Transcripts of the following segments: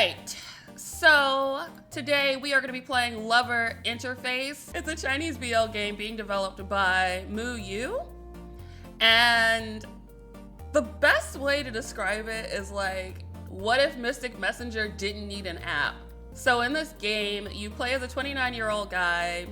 right, so today we are going to be playing Lover Interface. It's a Chinese BL game being developed by Yu. And the best way to describe it is like, what if Mystic Messenger didn't need an app? So in this game, you play as a 29-year-old guy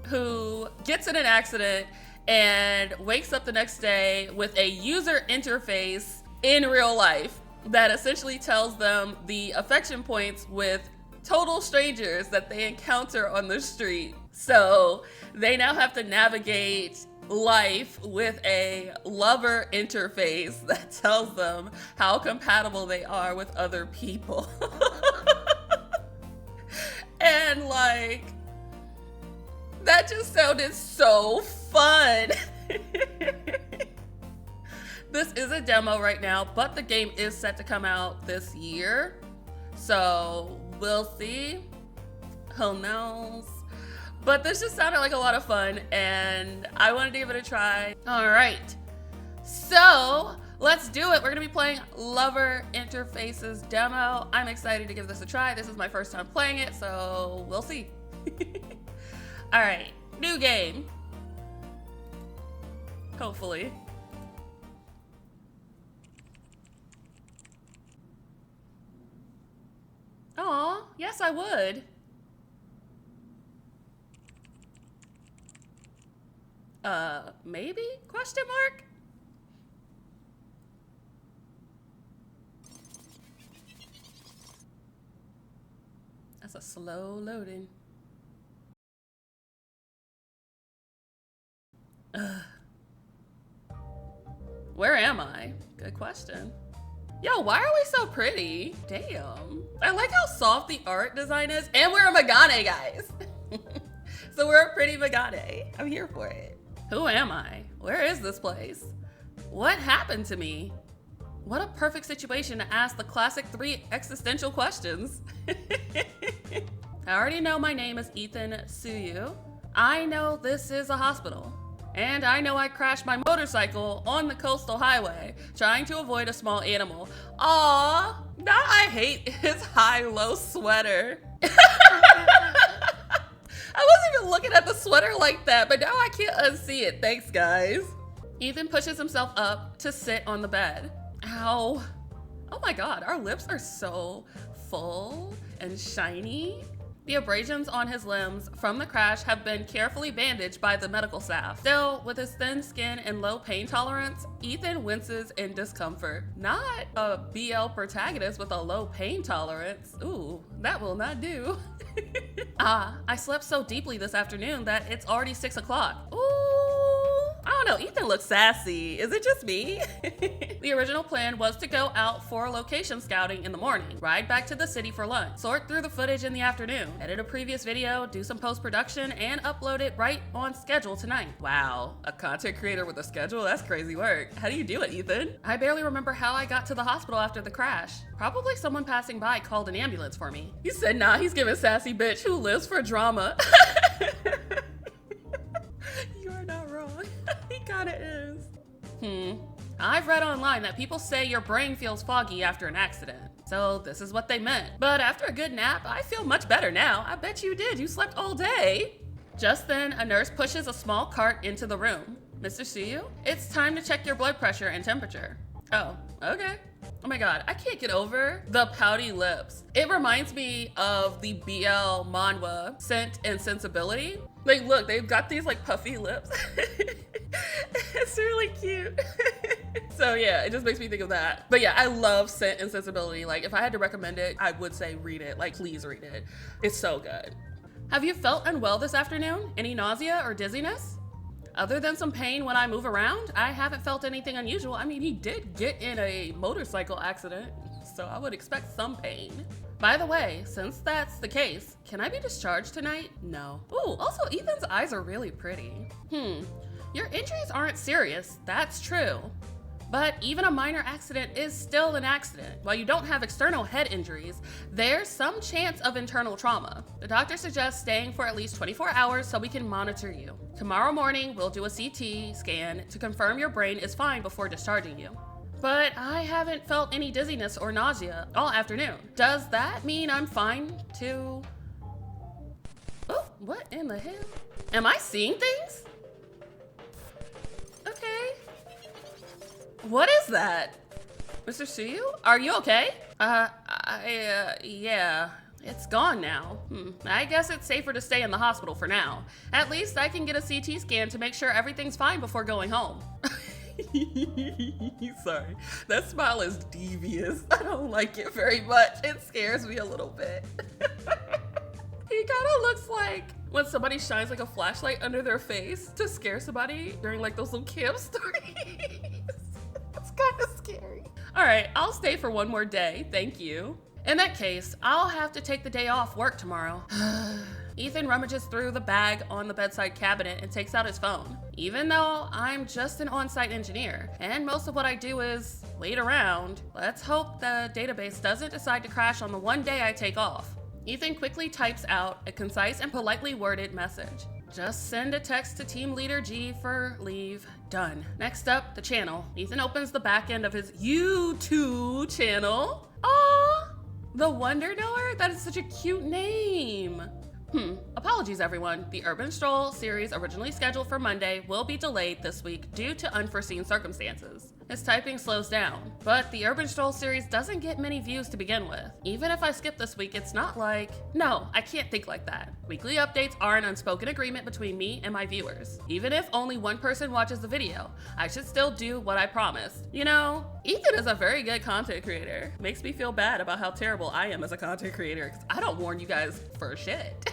who gets in an accident and wakes up the next day with a user interface in real life that essentially tells them the affection points with total strangers that they encounter on the street. So they now have to navigate life with a lover interface that tells them how compatible they are with other people. And like, that just sounded so fun. This is a demo right now, but the game is set to come out this year. So we'll see. Who knows? But this just sounded like a lot of fun and I wanted to give it a try. All right, so let's do it. We're gonna be playing Lover Interfaces demo. I'm excited to give this a try. This is my first time playing it, so we'll see. All right, new game. Hopefully. Aw, yes I would. Maybe? Question mark? That's a slow loading. Where am I? Good question. Yo, why are we so pretty? Damn. I like how soft the art design is. And we're a Megane, guys. So we're a pretty Megane. I'm here for it. Who am I? Where is this place? What happened to me? What a perfect situation to ask the classic 3 existential questions. I already know my name is Ethan Suyu. I know this is a hospital. And I know I crashed my motorcycle on the coastal highway, trying to avoid a small animal. Aww, now I hate his high-low sweater. I wasn't even looking at the sweater like that, but now I can't unsee it. Thanks, guys. Ethan pushes himself up to sit on the bed. Ow. Oh my God, our lips are so full and shiny. The abrasions on his limbs from the crash have been carefully bandaged by the medical staff. Still, with his thin skin and low pain tolerance, Ethan winces in discomfort. Not a BL protagonist with a low pain tolerance. Ooh, that will not do. I slept so deeply this afternoon that it's already 6 o'clock. Ooh, I don't know, Ethan looks sassy. Is it just me? The original plan was to go out for location scouting in the morning, ride back to the city for lunch, sort through the footage in the afternoon, edit a previous video, do some post-production, and upload it right on schedule tonight. Wow, a content creator with a schedule? That's crazy work. How do you do it, Ethan? I barely remember how I got to the hospital after the crash. Probably someone passing by called an ambulance for me. You said, nah, he's giving sassy bitch who lives for drama. You are not wrong. He kinda is. I've read online that people say your brain feels foggy after an accident. So this is what they meant. But after a good nap, I feel much better now. I bet you did. You slept all day. Just then, a nurse pushes a small cart into the room. Mr. Suyu, it's time to check your blood pressure and temperature. Oh, okay. Oh my God, I can't get over the pouty lips. It reminds me of the BL manhwa, Scent and Sensibility. Like, look, they've got these like puffy lips. It's really cute. So yeah, it just makes me think of that. But yeah, I love Scent and Sensibility. Like, if I had to recommend it, I would say read it. Like, please read it. It's so good. Have you felt unwell this afternoon? Any nausea or dizziness? Other than some pain when I move around, I haven't felt anything unusual. I mean, he did get in a motorcycle accident, so I would expect some pain. By the way, since that's the case, can I be discharged tonight? No. Ooh, also Ethan's eyes are really pretty. Your injuries aren't serious, that's true. But even a minor accident is still an accident. While you don't have external head injuries, there's some chance of internal trauma. The doctor suggests staying for at least 24 hours so we can monitor you. Tomorrow morning, we'll do a CT scan to confirm your brain is fine before discharging you. but I haven't felt any dizziness or nausea all afternoon. Does that mean I'm fine to... Oh, what in the hell? Am I seeing things? Okay. What is that? Mr. Suyu, are you okay? Yeah. It's gone now. I guess it's safer to stay in the hospital for now. At least I can get a CT scan to make sure everything's fine before going home. Sorry, that smile is devious. I don't like it very much. It scares me a little bit. He kind of looks like when somebody shines like a flashlight under their face to scare somebody during like those little camp stories. It's kind of scary. All right, I'll stay for one more day. Thank you. In that case, I'll have to take the day off work tomorrow. Ethan rummages through the bag on the bedside cabinet and takes out his phone. Even though I'm just an on-site engineer, and most of what I do is wait around, let's hope the database doesn't decide to crash on the one day I take off. Ethan quickly types out a concise and politely worded message. Just send a text to Team Leader G for leave. Done. Next up, the channel. Ethan opens the back end of his YouTube channel. Aww, the Wonder Knower? That is such a cute name. Apologies everyone. The Urban Stroll series originally scheduled for Monday will be delayed this week due to unforeseen circumstances. His typing slows down, but the Urban Stroll series doesn't get many views to begin with. Even if I skip this week, it's not like... No, I can't think like that. Weekly updates are an unspoken agreement between me and my viewers. Even if only one person watches the video, I should still do what I promised. You know, Ethan is a very good content creator. Makes me feel bad about how terrible I am as a content creator because I don't warn you guys for shit.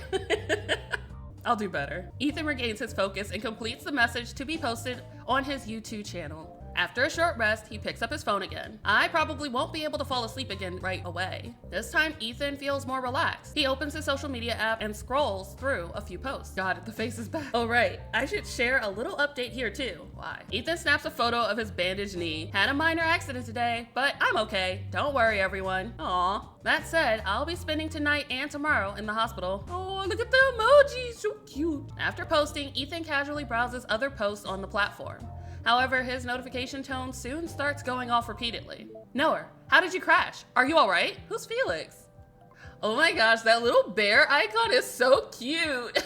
I'll do better. Ethan regains his focus and completes the message to be posted on his YouTube channel. After a short rest, he picks up his phone again. I probably won't be able to fall asleep again right away. This time, Ethan feels more relaxed. He opens his social media app and scrolls through a few posts. God, the face is back. Oh right, I should share a little update here too. Why? Ethan snaps a photo of his bandaged knee. Had a minor accident today, but I'm okay. Don't worry, everyone. Aw. That said, I'll be spending tonight and tomorrow in the hospital. Oh, look at the emojis, so cute. After posting, Ethan casually browses other posts on the platform. However, his notification tone soon starts going off repeatedly. Knower, how did you crash? Are you all right? Who's Felix? Oh my gosh, that little bear icon is so cute.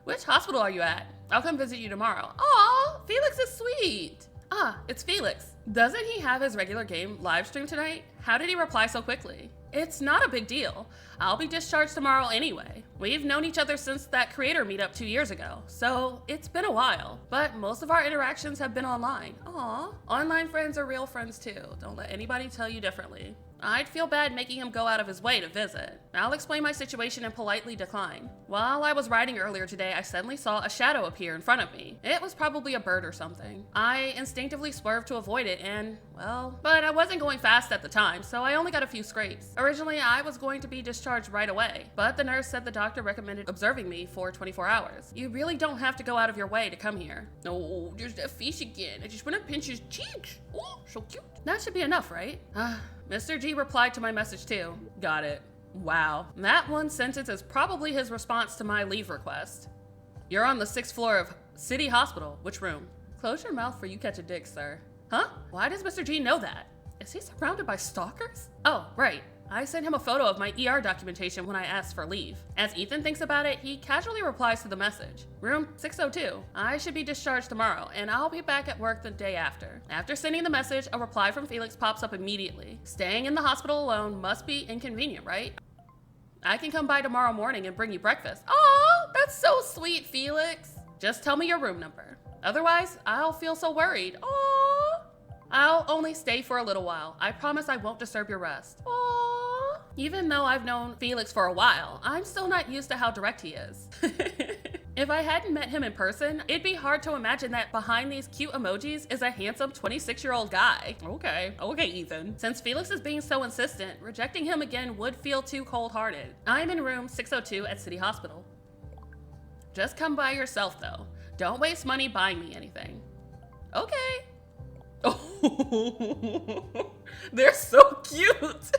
Which hospital are you at? I'll come visit you tomorrow. Aw, Felix is sweet. Ah, it's Felix. Doesn't he have his regular game live stream tonight? How did he reply so quickly? It's not a big deal. I'll be discharged tomorrow anyway. We've known each other since that creator meetup 2 years ago, so it's been a while. But most of our interactions have been online. Aw, online friends are real friends too. Don't let anybody tell you differently. I'd feel bad making him go out of his way to visit. I'll explain my situation and politely decline. While I was riding earlier today, I suddenly saw a shadow appear in front of me. It was probably a bird or something. I instinctively swerved to avoid it and, well, but I wasn't going fast at the time, so I only got a few scrapes. Originally, I was going to be discharged right away, but the nurse said the doctor recommended observing me for 24 hours. You really don't have to go out of your way to come here. No, there's that fish again. I just want to pinch his cheeks. Oh, so cute. That should be enough, right? Mr. G replied to my message too. Got it. Wow. That one sentence is probably his response to my leave request. You're on the 6th floor of City Hospital. Which room? Close your mouth for you catch a dick, sir. Huh? Why does Mr. G know that? Is he surrounded by stalkers? Oh, right. I sent him a photo of my ER documentation when I asked for leave. As Ethan thinks about it, he casually replies to the message. Room 602. I should be discharged tomorrow, and I'll be back at work the day after. After sending the message, a reply from Felix pops up immediately. Staying in the hospital alone must be inconvenient, right? I can come by tomorrow morning and bring you breakfast. Aw, that's so sweet, Felix. Just tell me your room number. Otherwise, I'll feel so worried. Aw. I'll only stay for a little while. I promise I won't disturb your rest. Aw. Even though I've known Felix for a while, I'm still not used to how direct he is. If I hadn't met him in person, it'd be hard to imagine that behind these cute emojis is a handsome 26-year-old guy. Okay, Ethan. Since Felix is being so insistent, rejecting him again would feel too cold-hearted. I'm in room 602 at City Hospital. Just come by yourself though. Don't waste money buying me anything. Okay. Oh, they're so cute.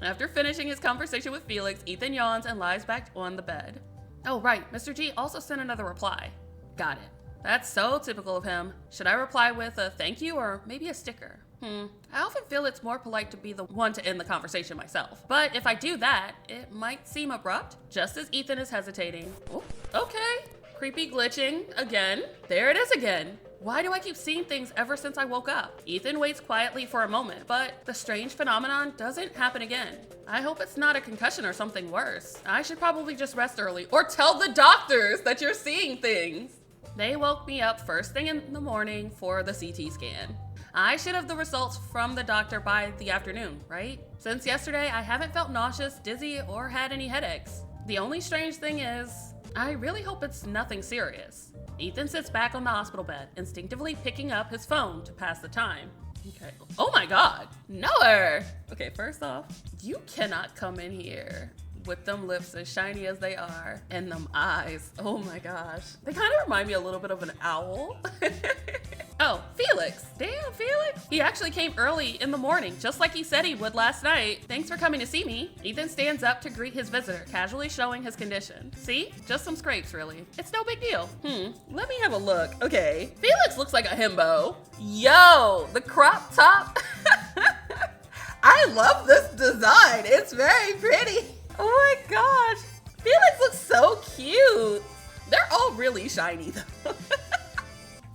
After finishing his conversation with Felix, Ethan yawns and lies back on the bed. Oh right, Mr. G also sent another reply. Got it. That's so typical of him. Should I reply with a thank you or maybe a sticker? I often feel it's more polite to be the one to end the conversation myself. But if I do that, it might seem abrupt, just as Ethan is hesitating. Oh, okay. Creepy glitching again. There it is again. Why do I keep seeing things ever since I woke up? Ethan waits quietly for a moment, but the strange phenomenon doesn't happen again. I hope it's not a concussion or something worse. I should probably just rest early or tell the doctors that you're seeing things. They woke me up first thing in the morning for the CT scan. I should have the results from the doctor by the afternoon, right? Since yesterday, I haven't felt nauseous, dizzy, or had any headaches. The only strange thing is, I really hope it's nothing serious. Ethan sits back on the hospital bed, instinctively picking up his phone to pass the time. Okay. Oh my God, no! Okay, first off, you cannot come in here with them lips as shiny as they are and them eyes. Oh my gosh. They kind of remind me a little bit of an owl. Oh, Felix. Damn, Felix. He actually came early in the morning, just like he said he would last night. Thanks for coming to see me. Ethan stands up to greet his visitor, casually showing his condition. See? Just some scrapes, really. It's no big deal. Let me have a look. Okay. Felix looks like a himbo. Yo, the crop top. I love this design. It's very pretty. Oh my gosh. Felix looks so cute. They're all really shiny though.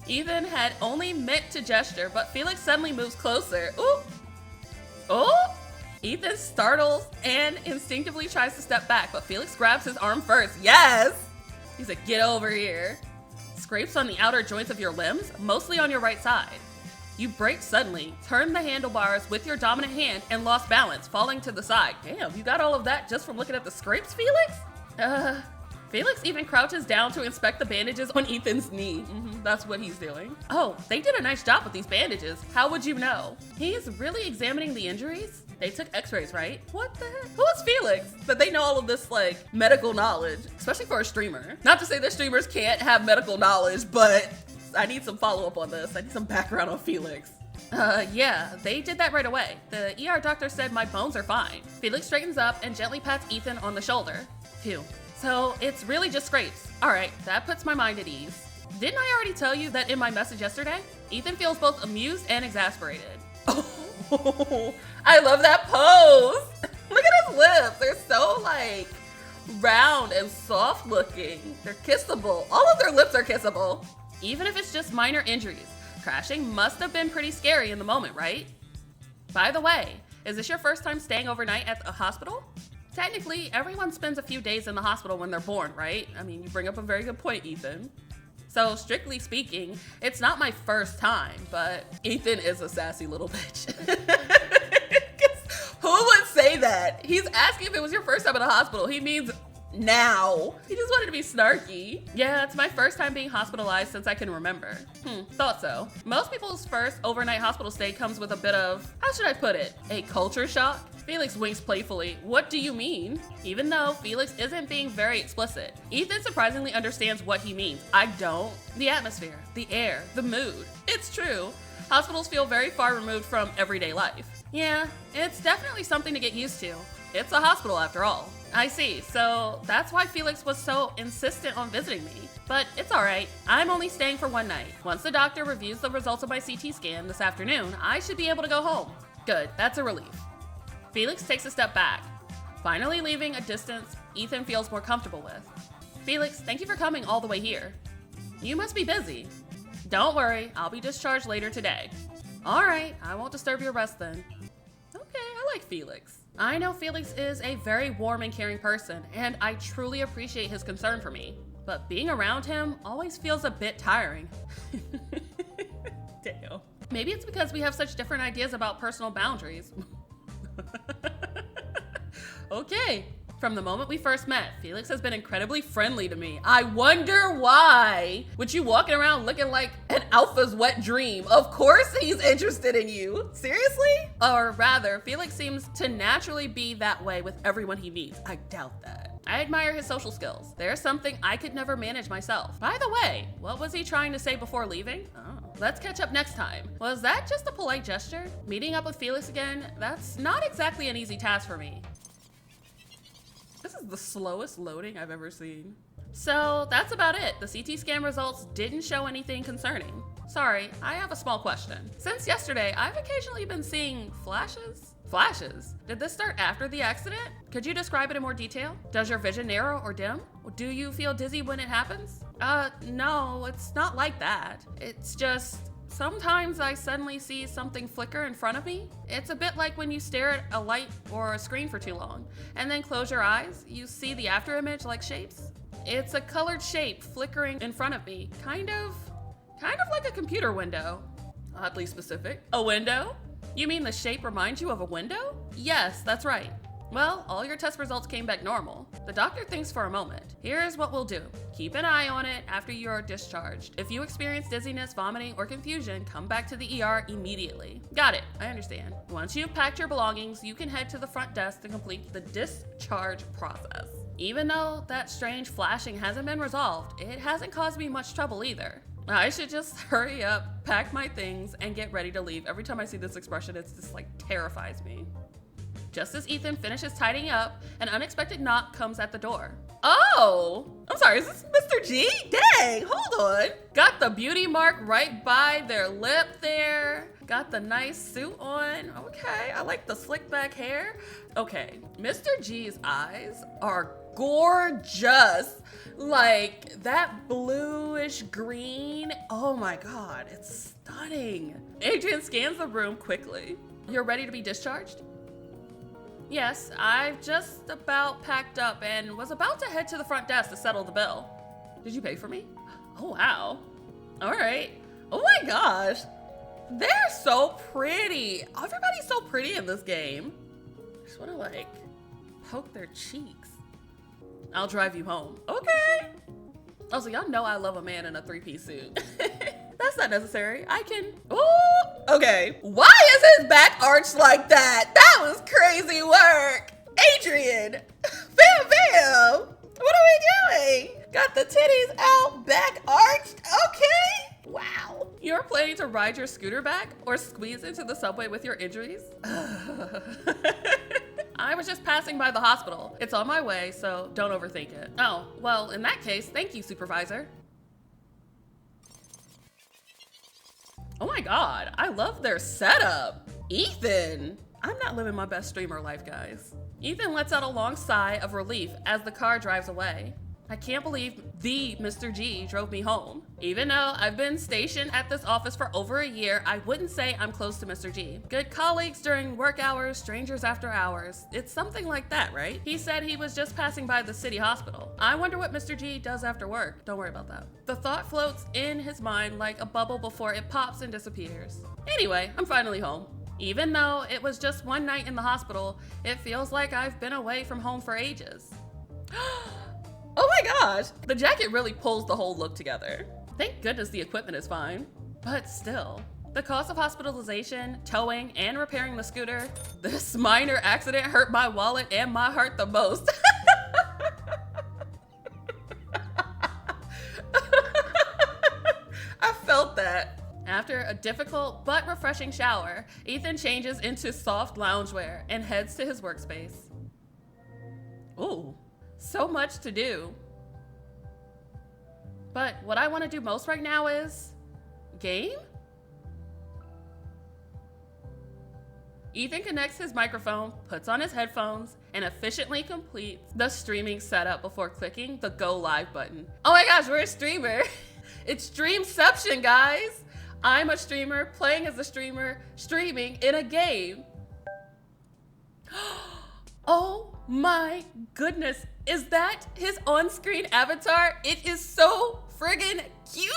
Ethan had only meant to gesture, but Felix suddenly moves closer. Ooh. Oh! Ethan startles and instinctively tries to step back, but Felix grabs his arm first. Yes! He's like, get over here. Scrapes on the outer joints of your limbs, mostly on your right side. You brake suddenly, turned the handlebars with your dominant hand, and lost balance, falling to the side. Damn, you got all of that just from looking at the scrapes, Felix? Felix even crouches down to inspect the bandages on Ethan's knee. That's what he's doing. Oh, they did a nice job with these bandages. How would you know? He's really examining the injuries? They took x-rays, right? What the heck? Who is Felix that they know all of this like medical knowledge, especially for a streamer? Not to say that streamers can't have medical knowledge, but I need some follow-up on this. I need some background on Felix. Yeah, they did that right away. The ER doctor said my bones are fine. Felix straightens up and gently pats Ethan on the shoulder. Phew. So it's really just scrapes. All right, that puts my mind at ease. Didn't I already tell you that in my message yesterday? Ethan feels both amused and exasperated. Oh, I love that pose. Look at his lips. They're so like round and soft looking. They're kissable. All of their lips are kissable. Even if it's just minor injuries, crashing must have been pretty scary in the moment, right? By the way, is this your first time staying overnight at the hospital? Technically, everyone spends a few days in the hospital when they're born, right? I mean, you bring up a very good point, Ethan. So, strictly speaking, it's not my first time, but Ethan is a sassy little bitch. Who would say that? He's asking if it was your first time in the hospital. He means now. He just wanted to be snarky. Yeah, it's my first time being hospitalized since I can remember. Thought so. Most people's first overnight hospital stay comes with a bit of, how should I put it, a culture shock? Felix winks playfully. What do you mean? Even though Felix isn't being very explicit, Ethan surprisingly understands what he means. I don't. The atmosphere, the air, the mood. It's true. Hospitals feel very far removed from everyday life. Yeah, it's definitely something to get used to. It's a hospital after all. I see, so that's why Felix was so insistent on visiting me. But it's all right, I'm only staying for one night. Once the doctor reviews the results of my CT scan this afternoon, I should be able to go home. Good, that's a relief. Felix takes a step back, finally leaving a distance Ethan feels more comfortable with. Felix, thank you for coming all the way here. You must be busy. Don't worry, I'll be discharged later today. All right, I won't disturb your rest then. Okay, I like Felix. I know Felix is a very warm and caring person, and I truly appreciate his concern for me. But being around him always feels a bit tiring. Damn. Maybe it's because we have such different ideas about personal boundaries. Okay. From the moment we first met, Felix has been incredibly friendly to me. I wonder why. With you walking around looking like an alpha's wet dream, of course he's interested in you. Seriously? Or rather, Felix seems to naturally be that way with everyone he meets. I doubt that. I admire his social skills. There's something I could never manage myself. By the way, what was he trying to say before leaving? Oh. Let's catch up next time. Was that just a polite gesture? Meeting up with Felix again? That's not exactly an easy task for me. This is the slowest loading I've ever seen. So that's about it. The CT scan results didn't show anything concerning. sorry, I have a small question. Since yesterday, I've occasionally been seeing flashes. Flashes? Did this start after the accident? Could you describe it in more detail? Does your vision narrow or dim? Do you feel dizzy when it happens? No, it's not like that. It's just, sometimes I suddenly see something flicker in front of me. It's a bit like when you stare at a light or a screen for too long, and then close your eyes, you see the after image like shapes. It's a colored shape flickering in front of me, kind of like a computer window. Oddly specific. A window? You mean the shape reminds you of a window? Yes, that's right. Well, all your test results came back normal. The doctor thinks for a moment. Here's what we'll do. Keep an eye on it after you're discharged. If you experience dizziness, vomiting, or confusion, come back to the ER immediately. Got it, I understand. Once you've packed your belongings, you can head to the front desk to complete the discharge process. Even though that strange flashing hasn't been resolved, it hasn't caused me much trouble either. I should just hurry up, pack my things, and get ready to leave. Every time I see this expression, it's just like terrifies me. Just as Ethan finishes tidying up, an unexpected knock comes at the door. Oh, I'm sorry, is this Mr. G? Dang, hold on. Got the beauty mark right by their lip there. Got the nice suit on. Okay, I like the slick back hair. Okay, Mr. G's eyes are gorgeous. Like that bluish green. Oh my God, it's stunning. Adrian scans the room quickly. You're ready to be discharged? Yes, I've just about packed up and was about to head to the front desk to settle the bill. Did you pay for me? Oh, wow. All right. Oh my gosh. They're so pretty. Everybody's so pretty in this game. I just want to like poke their cheeks. I'll drive you home. Okay. Also, y'all know I love a man in a three-piece suit. That's not necessary. I can, oh, okay. Why is his back arched like that? That was crazy work. Adrian, bam, bam. What are we doing? Got the titties out, back arched, okay. Wow. You're planning to ride your scooter back or squeeze into the subway with your injuries? I was just passing by the hospital. It's on my way, so don't overthink it. Oh, well, in that case, thank you, supervisor. Oh my God, I love their setup. Ethan, I'm not living my best streamer life, guys. Ethan lets out a long sigh of relief as the car drives away. I can't believe the Mr. G drove me home. Even though I've been stationed at this office for over a year, I wouldn't say I'm close to Mr. G. Good colleagues during work hours, strangers after hours. It's something like that, right? He said he was just passing by the city hospital. I wonder what Mr. G does after work. Don't worry about that. The thought floats in his mind like a bubble before it pops and disappears. Anyway, I'm finally home. Even though it was just one night in the hospital, it feels like I've been away from home for ages. Oh my gosh, the jacket really pulls the whole look together. Thank goodness the equipment is fine. But still, the cost of hospitalization, towing, and repairing the scooter, this minor accident hurt my wallet and my heart the most. I felt that. After a difficult but refreshing shower, Ethan changes into soft loungewear and heads to his workspace. Ooh. So much to do. But what I want to do most right now is game? Ethan connects his microphone, puts on his headphones, and efficiently completes the streaming setup before clicking the go live button. Oh my gosh, we're a streamer. It's Streamception, guys. I'm a streamer playing as a streamer, streaming in a game. Oh my goodness. Is that his on-screen avatar? It is so friggin' cute.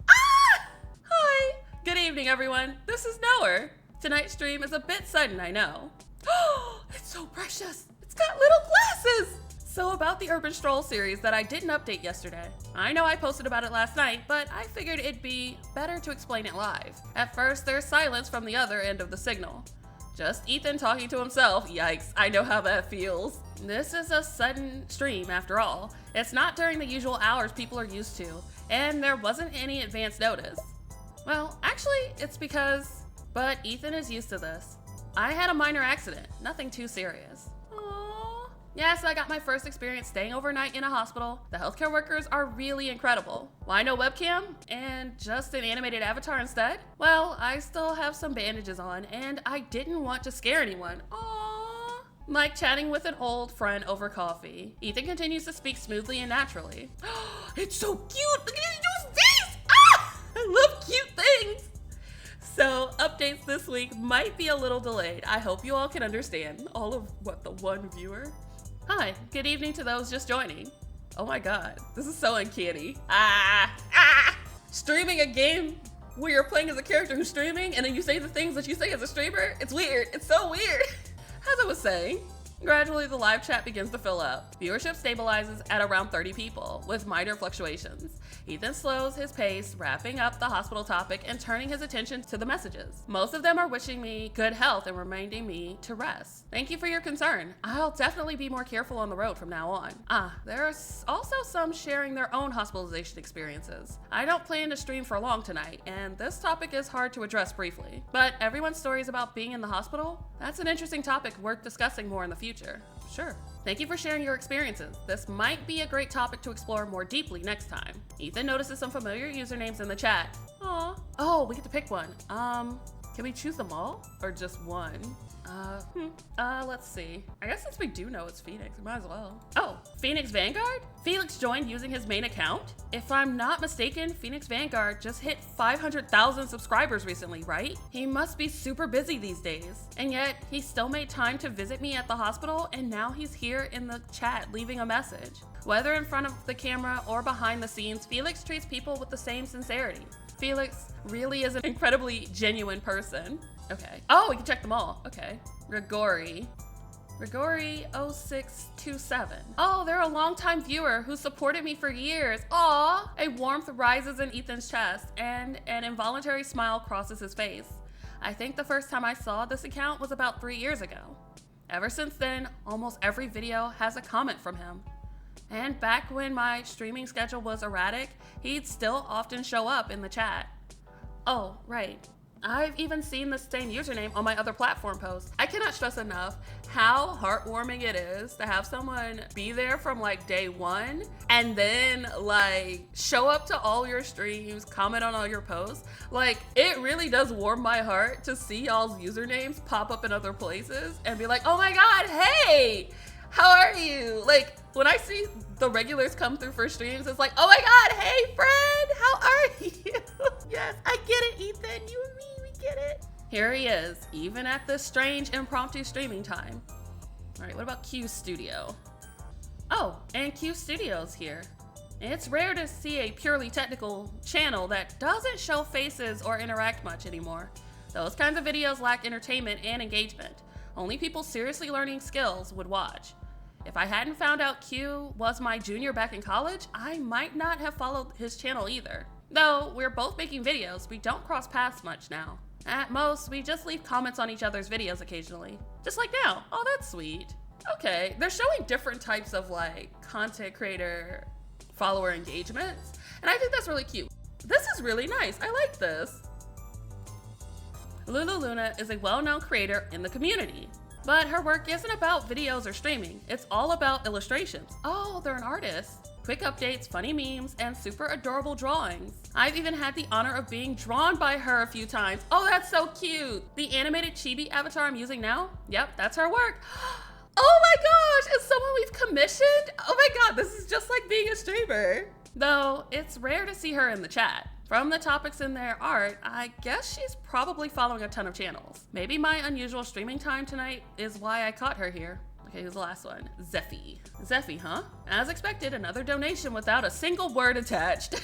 Ah! Hi. Good evening, everyone. This is Noah. Tonight's stream is a bit sudden, I know. Oh, it's so precious. It's got little glasses. So about the Urban Stroll series that I didn't update yesterday. I know I posted about it last night, but I figured it'd be better to explain it live. At first, there's silence from the other end of the signal. Just Ethan talking to himself. Yikes, I know how that feels. This is a sudden stream after all. It's not during the usual hours people are used to, and there wasn't any advance notice. Well, actually, it's because, but Ethan is used to this. I had a minor accident, nothing too serious. Aww. Yes, I got my first experience staying overnight in a hospital. The healthcare workers are really incredible. Why no webcam and just an animated avatar instead? Well, I still have some bandages on and I didn't want to scare anyone. Aww. Like chatting with an old friend over coffee. Ethan continues to speak smoothly and naturally. It's so cute! Look at his face! Ah! I love cute things! So, updates this week might be a little delayed. I hope you all can understand. All of what, the one viewer? Hi, good evening to those just joining. Oh my god, this is so uncanny. Streaming a game where you're playing as a character who's streaming and then you say the things that you say as a streamer? It's weird, it's so weird. As I was saying, gradually the live chat begins to fill up. Viewership stabilizes at around 30 people, with minor fluctuations. Ethan slows his pace, wrapping up the hospital topic and turning his attention to the messages. Most of them are wishing me good health and reminding me to rest. Thank you for your concern. I'll definitely be more careful on the road from now on. There's also some sharing their own hospitalization experiences. I don't plan to stream for long tonight, and this topic is hard to address briefly. But everyone's stories about being in the hospital? That's an interesting topic worth discussing more in the future. Sure. Thank you for sharing your experiences. This might be a great topic to explore more deeply next time. Ethan notices some familiar usernames in the chat. Aw. Oh, we get to pick one. Can we choose them all? Or just one? Let's see. I guess since we do know it's Phoenix, we might as well. Oh, Phoenix Vanguard? Felix joined using his main account? If I'm not mistaken, Phoenix Vanguard just hit 500,000 subscribers recently, right? He must be super busy these days. And yet, he still made time to visit me at the hospital, and now he's here in the chat leaving a message. Whether in front of the camera or behind the scenes, Felix treats people with the same sincerity. Felix really is an incredibly genuine person. Okay. Oh, we can check them all. Okay. Grigori 0627. Oh, they're a longtime viewer who supported me for years. Aw! A warmth rises in Ethan's chest and an involuntary smile crosses his face. I think the first time I saw this account was about 3 years ago. Ever since then, almost every video has a comment from him. And back when my streaming schedule was erratic, he'd still often show up in the chat. Oh, right. I've even seen the same username on my other platform posts. I cannot stress enough how heartwarming it is to have someone be there from like day one and then like show up to all your streams, comment on all your posts. Like it really does warm my heart to see y'all's usernames pop up in other places and be like, oh my God, hey, how are you? Like when I see the regulars come through for streams, it's like, oh my God, hey friend, how are you? Yes, I get it, Ethan, you and me, we get it. Here he is, even at this strange impromptu streaming time. All right, what about Q Studio? Oh, and Q Studio's here. It's rare to see a purely technical channel that doesn't show faces or interact much anymore. Those kinds of videos lack entertainment and engagement. Only people seriously learning skills would watch. If I hadn't found out Q was my junior back in college, I might not have followed his channel either. Though we're both making videos, we don't cross paths much now. At most, we just leave comments on each other's videos occasionally. Just like now. Oh, that's sweet. Okay, they're showing different types of like content creator follower engagements, and I think that's really cute. This is really nice. I like this. Lulu Luna is a well-known creator in the community. But her work isn't about videos or streaming. It's all about illustrations. Oh, they're an artist. Quick updates, funny memes, and super adorable drawings. I've even had the honor of being drawn by her a few times. Oh, that's so cute. The animated chibi avatar I'm using now? Yep, that's her work. Oh my gosh, it's someone we've commissioned? Oh my God, this is just like being a streamer. Though, it's rare to see her in the chat. From the topics in their art, I guess she's probably following a ton of channels. Maybe my unusual streaming time tonight is why I caught her here. Okay, here's the last one. Zeffy. Zeffy, huh? As expected, another donation without a single word attached.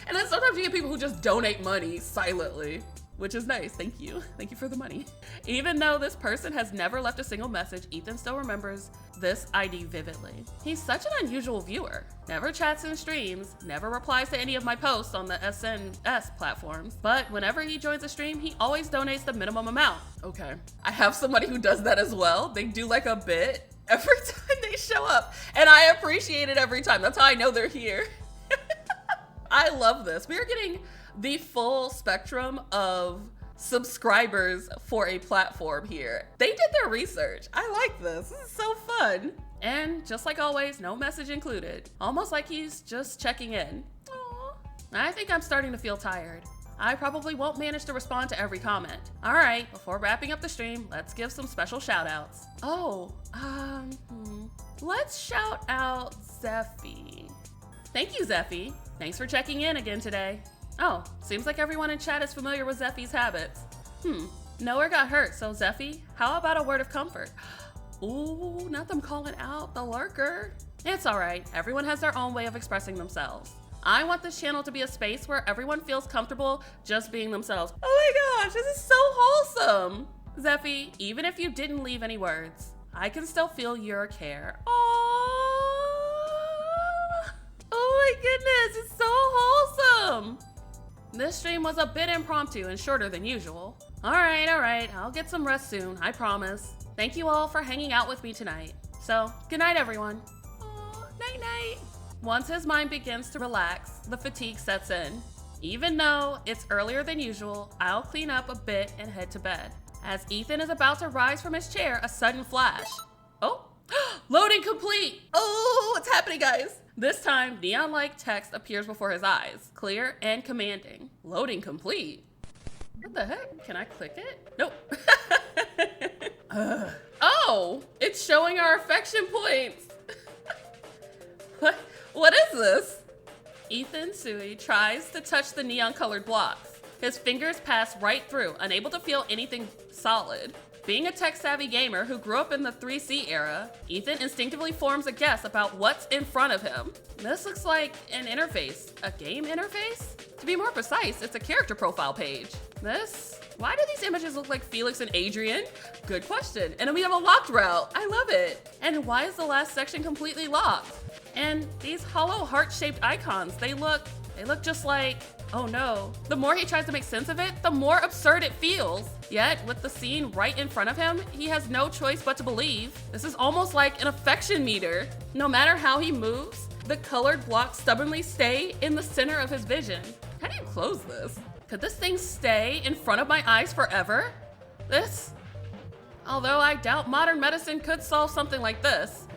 And then sometimes you get people who just donate money silently, which is nice. Thank you. Thank you for the money. Even though this person has never left a single message, Ethan still remembers this ID vividly. He's such an unusual viewer. Never chats and streams, never replies to any of my posts on the SNS platforms, but whenever he joins a stream, he always donates the minimum amount. Okay. I have somebody who does that as well. They do like a bit every time they show up, and I appreciate it every time. That's how I know they're here. I love this. We are getting the full spectrum of subscribers for a platform here. They did their research. I like this. This is so fun. And just like always, no message included. Almost like he's just checking in. Aww. I think I'm starting to feel tired. I probably won't manage to respond to every comment. All right, before wrapping up the stream, let's give some special shout outs. Let's shout out Zeffy. Thank you, Zeffy. Thanks for checking in again today. Oh, seems like everyone in chat is familiar with Zeffy's habits. Nowhere got hurt, so Zeffy, how about a word of comfort? Ooh, not them calling out the lurker. It's all right, everyone has their own way of expressing themselves. I want this channel to be a space where everyone feels comfortable just being themselves. Oh my gosh, this is so wholesome. Zeffy, even if you didn't leave any words, I can still feel your care. Oh my goodness, it's so wholesome. This stream was a bit impromptu and shorter than usual. All right, I'll get some rest soon, I promise. Thank you all for hanging out with me tonight. So, good night, everyone. Night night. Once his mind begins to relax, the fatigue sets in. Even though it's earlier than usual, I'll clean up a bit and head to bed. As Ethan is about to rise from his chair, a sudden flash. Oh, loading complete. Oh, what's happening, guys? This time, neon-like text appears before his eyes, clear and commanding. Loading complete. What the heck? Can I click it? Nope. Oh, it's showing our affection points. What is this? Ethan Sui tries to touch the neon-colored blocks. His fingers pass right through, unable to feel anything solid. Being a tech-savvy gamer who grew up in the 3C era, Ethan instinctively forms a guess about what's in front of him. This looks like an interface. A game interface? To be more precise, it's a character profile page. Why do these images look like Felix and Adrian? Good question. And then we have a locked route. I love it. And why is the last section completely locked? And these hollow heart-shaped icons, they look just like, oh no. The more he tries to make sense of it, the more absurd it feels. Yet, with the scene right in front of him, he has no choice but to believe. This is almost like an affection meter. No matter how he moves, the colored blocks stubbornly stay in the center of his vision. How do you close this? Could this thing stay in front of my eyes forever? Although I doubt modern medicine could solve something like this.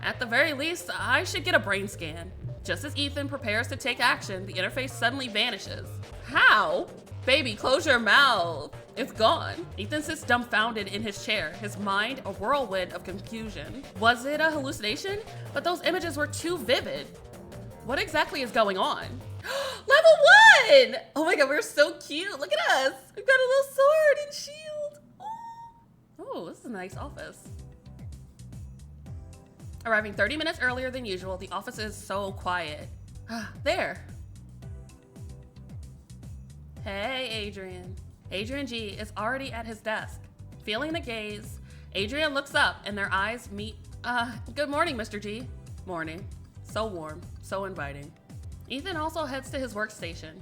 At the very least, I should get a brain scan. Just as Ethan prepares to take action, the interface suddenly vanishes. How? Baby, close your mouth. It's gone. Ethan sits dumbfounded in his chair, his mind a whirlwind of confusion. Was it a hallucination? But those images were too vivid. What exactly is going on? Level 1! Oh my god, we're so cute. Look at us. We've got a little sword and shield. Oh, this is a nice office. Arriving 30 minutes earlier than usual, the office is so quiet. There. Hey, Adrian. Adrian G is already at his desk. Feeling the gaze, Adrian looks up and their eyes meet. Good morning, Mr. G. Morning. So warm, so inviting. Ethan also heads to his workstation.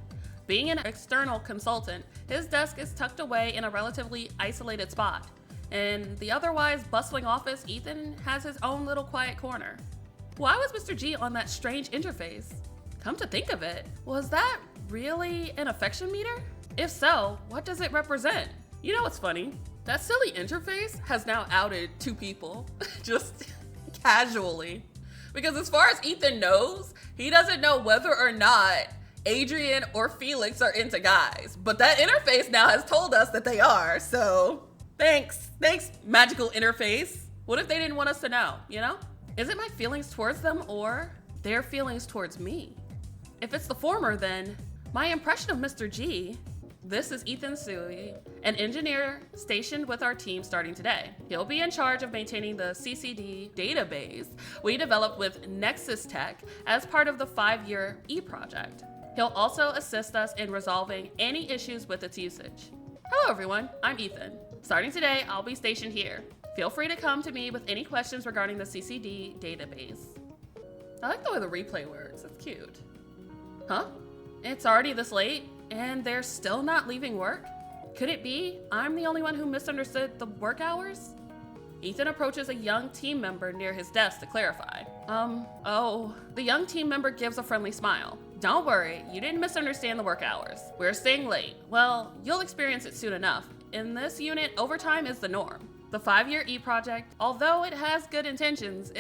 Being an external consultant, his desk is tucked away in a relatively isolated spot. In the otherwise bustling office, Ethan has his own little quiet corner. Why was Mr. G on that strange interface? Come to think of it, was that really an affection meter? If so, what does it represent? You know what's funny? That silly interface has now outed 2 people, just casually. Because as far as Ethan knows, he doesn't know whether or not Adrian or Felix are into guys. But that interface now has told us that they are, so thanks, magical interface. What if they didn't want us to know, you know? Is it my feelings towards them or their feelings towards me? If it's the former, then my impression of Mr. G. This is Ethan Sui, an engineer stationed with our team starting today. He'll be in charge of maintaining the CCD database we developed with Nexus Tech as part of the 5-year E-project. He'll also assist us in resolving any issues with its usage. Hello everyone, I'm Ethan. Starting today, I'll be stationed here. Feel free to come to me with any questions regarding the CCD database. I like the way the replay works, it's cute. Huh? It's already this late? And they're still not leaving work? Could it be I'm the only one who misunderstood the work hours? Ethan approaches a young team member near his desk to clarify. The young team member gives a friendly smile. Don't worry, you didn't misunderstand the work hours. We're staying late. Well, you'll experience it soon enough. In this unit, overtime is the norm. The 5-year E-project, although it has good intentions,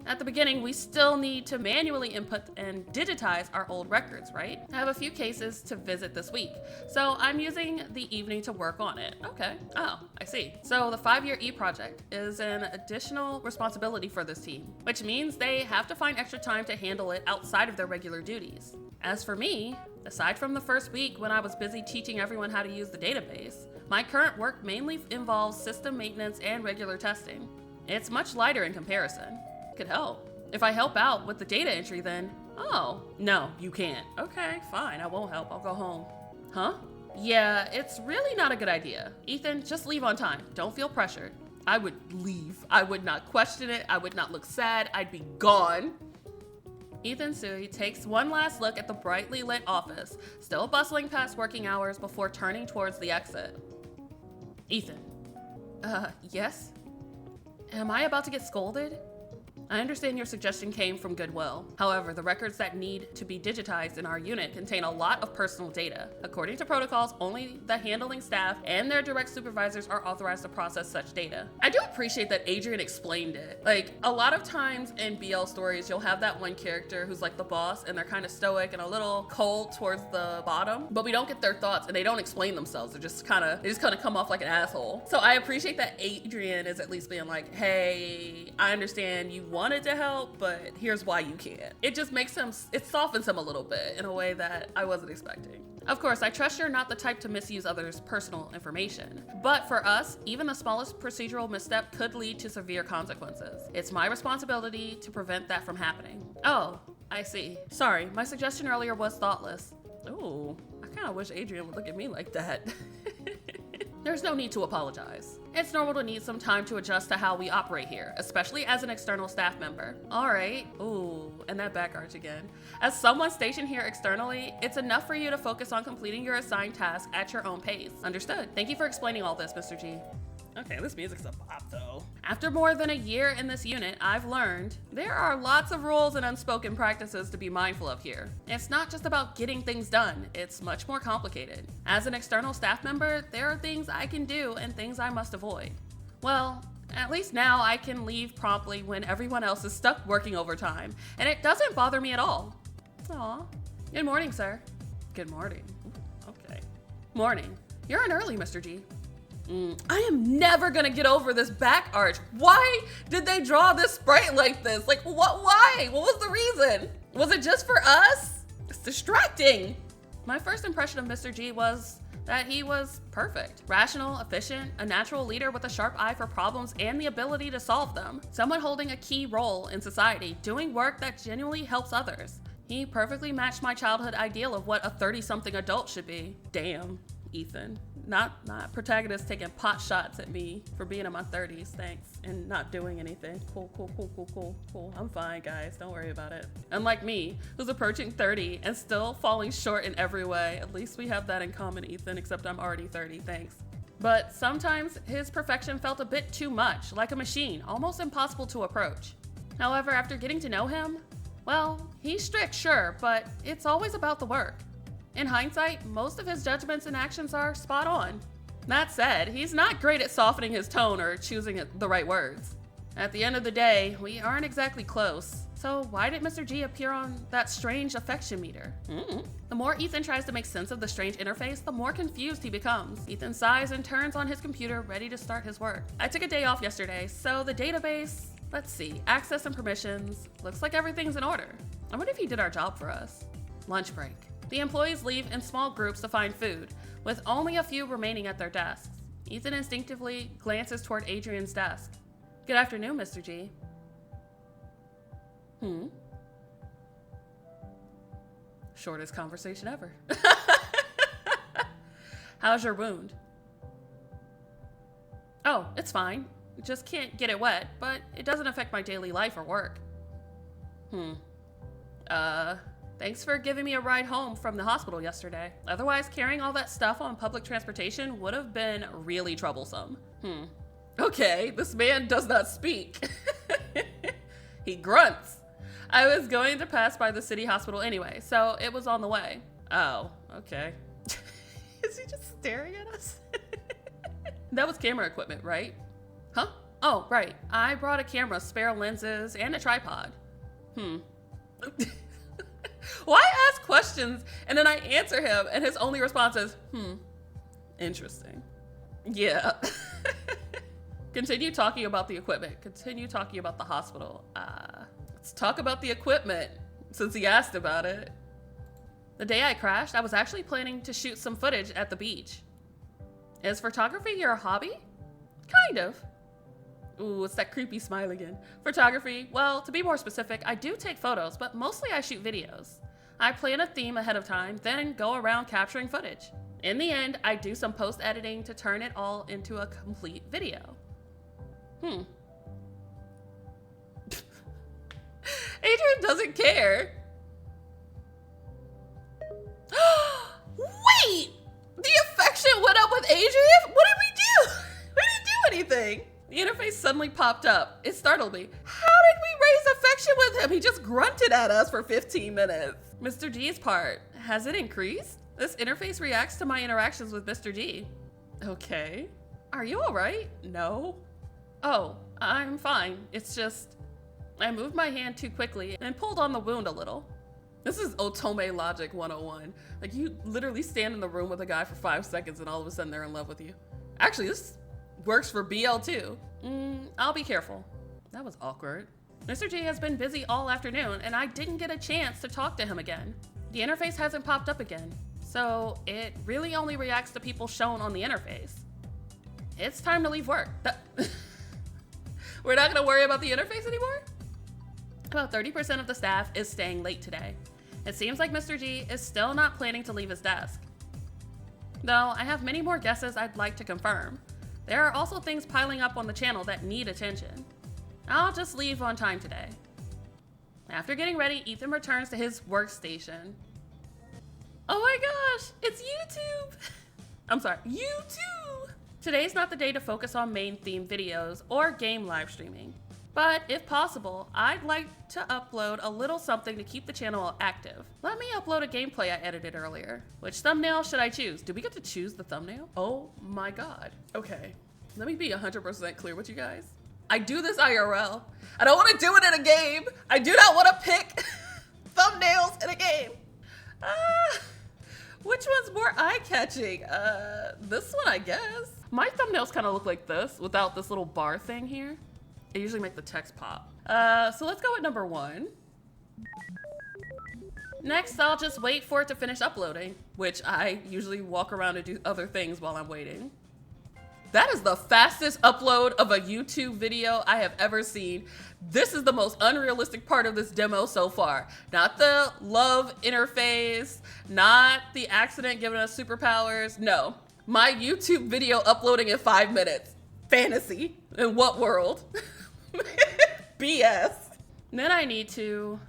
at the beginning, we still need to manually input and digitize our old records, right? I have a few cases to visit this week, so I'm using the evening to work on it. Okay, oh, I see. So the 5-year E-project is an additional responsibility for this team, which means they have to find extra time to handle it outside of their regular duties. As for me, aside from the first week when I was busy teaching everyone how to use the database, my current work mainly involves system maintenance and regular testing. It's much lighter in comparison. Could help. If I help out with the data entry, then, oh, no, you can't. Okay, fine, I won't help, I'll go home. Huh? Yeah, it's really not a good idea. Ethan, just leave on time. Don't feel pressured. I would leave. I would not question it. I would not look sad. I'd be gone. Ethan Sui takes one last look at the brightly lit office, still bustling past working hours before turning towards the exit. Ethan. Yes? Am I about to get scolded? I understand your suggestion came from goodwill. However, the records that need to be digitized in our unit contain a lot of personal data. According to protocols, only the handling staff and their direct supervisors are authorized to process such data. I do appreciate that Adrian explained it. Like, a lot of times in BL stories, you'll have that one character who's like the boss and they're kind of stoic and a little cold towards the bottom, but we don't get their thoughts and they don't explain themselves. They just kind of come off like an asshole. So I appreciate that Adrian is at least being like, hey, I understand you wanted to help, but here's why you can't. It just makes him, it softens him a little bit in a way that I wasn't expecting. Of course, I trust you're not the type to misuse others' personal information, but for us, even the smallest procedural misstep could lead to severe consequences. It's my responsibility to prevent that from happening. Oh, I see. Sorry, my suggestion earlier was thoughtless. Ooh, I kind of wish Adrian would look at me like that. There's no need to apologize. It's normal to need some time to adjust to how we operate here, especially as an external staff member. All right, ooh, and that back arch again. As someone stationed here externally, it's enough for you to focus on completing your assigned task at your own pace. Understood. Thank you for explaining all this, Mr. G. Okay, this music's a bop though. After more than a year in this unit, I've learned there are lots of rules and unspoken practices to be mindful of here. It's not just about getting things done, it's much more complicated. As an external staff member, there are things I can do and things I must avoid. Well, at least now I can leave promptly when everyone else is stuck working overtime, and it doesn't bother me at all. Aw. Good morning, sir. Good morning. Ooh, okay. Morning. You're in early, Mr. G. I am never gonna get over this back arch. Why did they draw this sprite like this? Like, why? What was the reason? Was it just for us? It's distracting. My first impression of Mr. G was that he was perfect. Rational, efficient, a natural leader with a sharp eye for problems and the ability to solve them. Someone holding a key role in society, doing work that genuinely helps others. He perfectly matched my childhood ideal of what a 30-something adult should be. Damn, Ethan. Not protagonist taking pot shots at me for being in my 30s, thanks, and not doing anything. Cool. I'm fine, guys, don't worry about it. Unlike me, who's approaching 30 and still falling short in every way. At least we have that in common, Ethan, except I'm already 30, thanks. But sometimes his perfection felt a bit too much, like a machine, almost impossible to approach. However, after getting to know him, well, he's strict, sure, but it's always about the work. In hindsight, most of his judgments and actions are spot on. That said, he's not great at softening his tone or choosing the right words. At the end of the day, we aren't exactly close. So why did Mr. G appear on that strange affection meter? The more Ethan tries to make sense of the strange interface, the more confused he becomes. Ethan sighs and turns on his computer, ready to start his work. I took a day off yesterday, so the database, let's see, access and permissions, looks like everything's in order. I wonder if he did our job for us. Lunch break. The employees leave in small groups to find food, with only a few remaining at their desks. Ethan instinctively glances toward Adrian's desk. Good afternoon, Mr. G. Shortest conversation ever. How's your wound? Oh, it's fine. Just can't get it wet, but it doesn't affect my daily life or work. Thanks for giving me a ride home from the hospital yesterday. Otherwise, carrying all that stuff on public transportation would have been really troublesome. Okay, this man does not speak. He grunts. I was going to pass by the city hospital anyway, so it was on the way. Oh, okay. Is he just staring at us? That was camera equipment, right? Huh? Oh, right. I brought a camera, spare lenses, and a tripod. Why ask questions and then I answer him and his only response is, interesting. Yeah. Continue talking about the equipment. Continue talking about the hospital. Let's talk about the equipment since he asked about it. The day I crashed, I was actually planning to shoot some footage at the beach. Is photography your hobby? Kind of. Ooh, it's that creepy smile again. Photography, well, to be more specific, I do take photos, but mostly I shoot videos. I plan a theme ahead of time, then go around capturing footage. In the end, I do some post-editing to turn it all into a complete video. Adrian doesn't care. Wait! The affection went up with Adrian? What did we do? We didn't do anything. The interface suddenly popped up. It startled me. How did we raise affection with him? He just grunted at us for 15 minutes. Mr. G's part. Has it increased? This interface reacts to my interactions with Mr. G. Okay. Are you all right? No. Oh, I'm fine. It's just, I moved my hand too quickly and pulled on the wound a little. This is Otome Logic 101. Like, you literally stand in the room with a guy for 5 seconds and all of a sudden they're in love with you. Actually, this works for BL too. I'll be careful. That was awkward. Mr. G has been busy all afternoon and I didn't get a chance to talk to him again. The interface hasn't popped up again, so it really only reacts to people shown on the interface. It's time to leave work. We're not gonna worry about the interface anymore? About 30% of the staff is staying late today. It seems like Mr. G is still not planning to leave his desk. Though I have many more guesses I'd like to confirm. There are also things piling up on the channel that need attention. I'll just leave on time today. After getting ready, Ethan returns to his workstation. Oh my gosh, it's YouTube! I'm sorry, YouTube! Today's not the day to focus on main theme videos or game live streaming. But if possible, I'd like to upload a little something to keep the channel active. Let me upload a gameplay I edited earlier. Which thumbnail should I choose? Do we get to choose the thumbnail? Oh my god. Okay, let me be 100% clear with you guys. I do this IRL. I don't want to do it in a game. I do not want to pick thumbnails in a game. Which one's more eye-catching? This one, I guess. My thumbnails kind of look like this without this little bar thing here. I usually make the text pop. So let's go with number 1. Next, I'll just wait for it to finish uploading, which I usually walk around and do other things while I'm waiting. That is the fastest upload of a YouTube video I have ever seen. This is the most unrealistic part of this demo so far. Not the love interface, not the accident giving us superpowers. No, my YouTube video uploading in 5 minutes. Fantasy. In what world? BS. Then I need to,